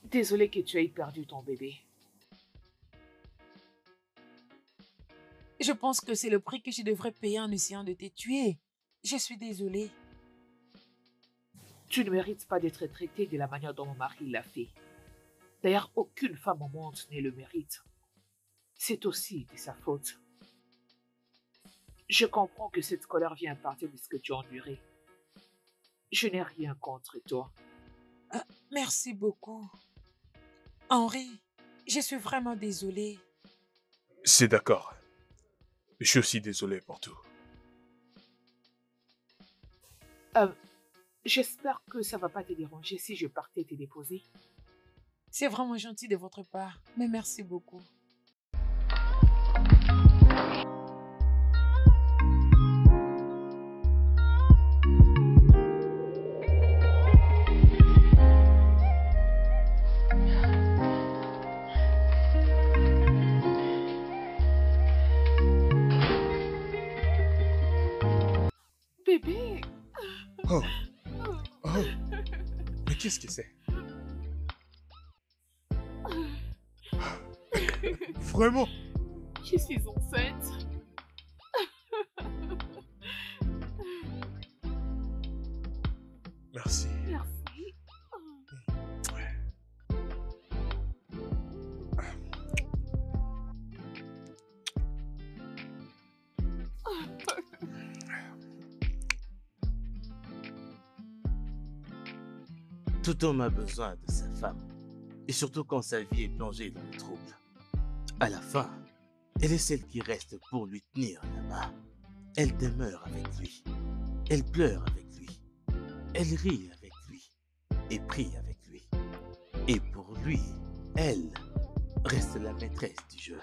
A: Désolée que tu aies perdu ton bébé.
D: Je pense que c'est le prix que je devrais payer en essayant de te tuer. Je suis désolée.
A: Tu ne mérites pas d'être traitée de la manière dont mon mari l'a fait. D'ailleurs, aucune femme au monde ne le mérite. C'est aussi de sa faute. Je comprends que cette colère vient à partir de ce que tu as enduré. Je n'ai rien contre toi.
D: Merci beaucoup. Henri, je suis vraiment désolée.
B: C'est d'accord. Je suis aussi désolé pour tout.
A: J'espère que ça va pas te déranger si je partais te déposer.
D: C'est vraiment gentil de votre part, mais merci beaucoup.
A: Bébé!
B: Oh, oh, mais qu'est-ce que c'est? Vraiment?
A: Je suis enceinte.
B: Merci.
A: Merci.
C: Tout homme a besoin de sa femme, et surtout quand sa vie est plongée dans le trouble. À la fin, elle est celle qui reste pour lui tenir la main. Elle demeure avec lui, elle pleure avec lui, elle rit avec lui, et prie avec lui. Et pour lui, elle reste la maîtresse du jeu.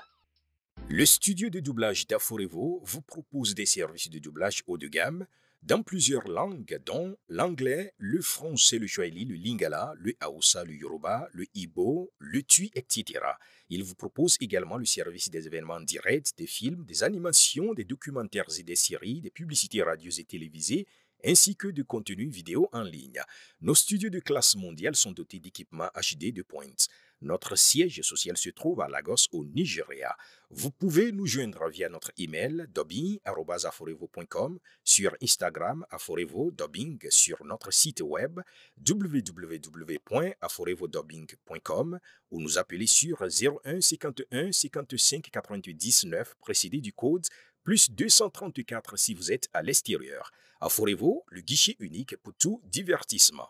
F: Le studio de doublage d'Aforevo vous propose des services de doublage haut de gamme dans plusieurs langues, dont l'anglais, le français, le swahili, le lingala, le hausa, le yoruba, le igbo, le tui, etc. Il vous propose également le service des événements directs, des films, des animations, des documentaires et des séries, des publicités radios et télévisées, ainsi que de contenus vidéo en ligne. Nos studios de classe mondiale sont dotés d'équipements HD de pointe. Notre siège social se trouve à Lagos, au Nigeria. Vous pouvez nous joindre via notre email dubbing@aforevo.com, sur Instagram aforevo-dubbing, sur notre site web www.aforevodubbing.com ou nous appeler sur 01 51 55 99 précédé du code plus 234 si vous êtes à l'extérieur. Aforevo, le guichet unique pour tout divertissement.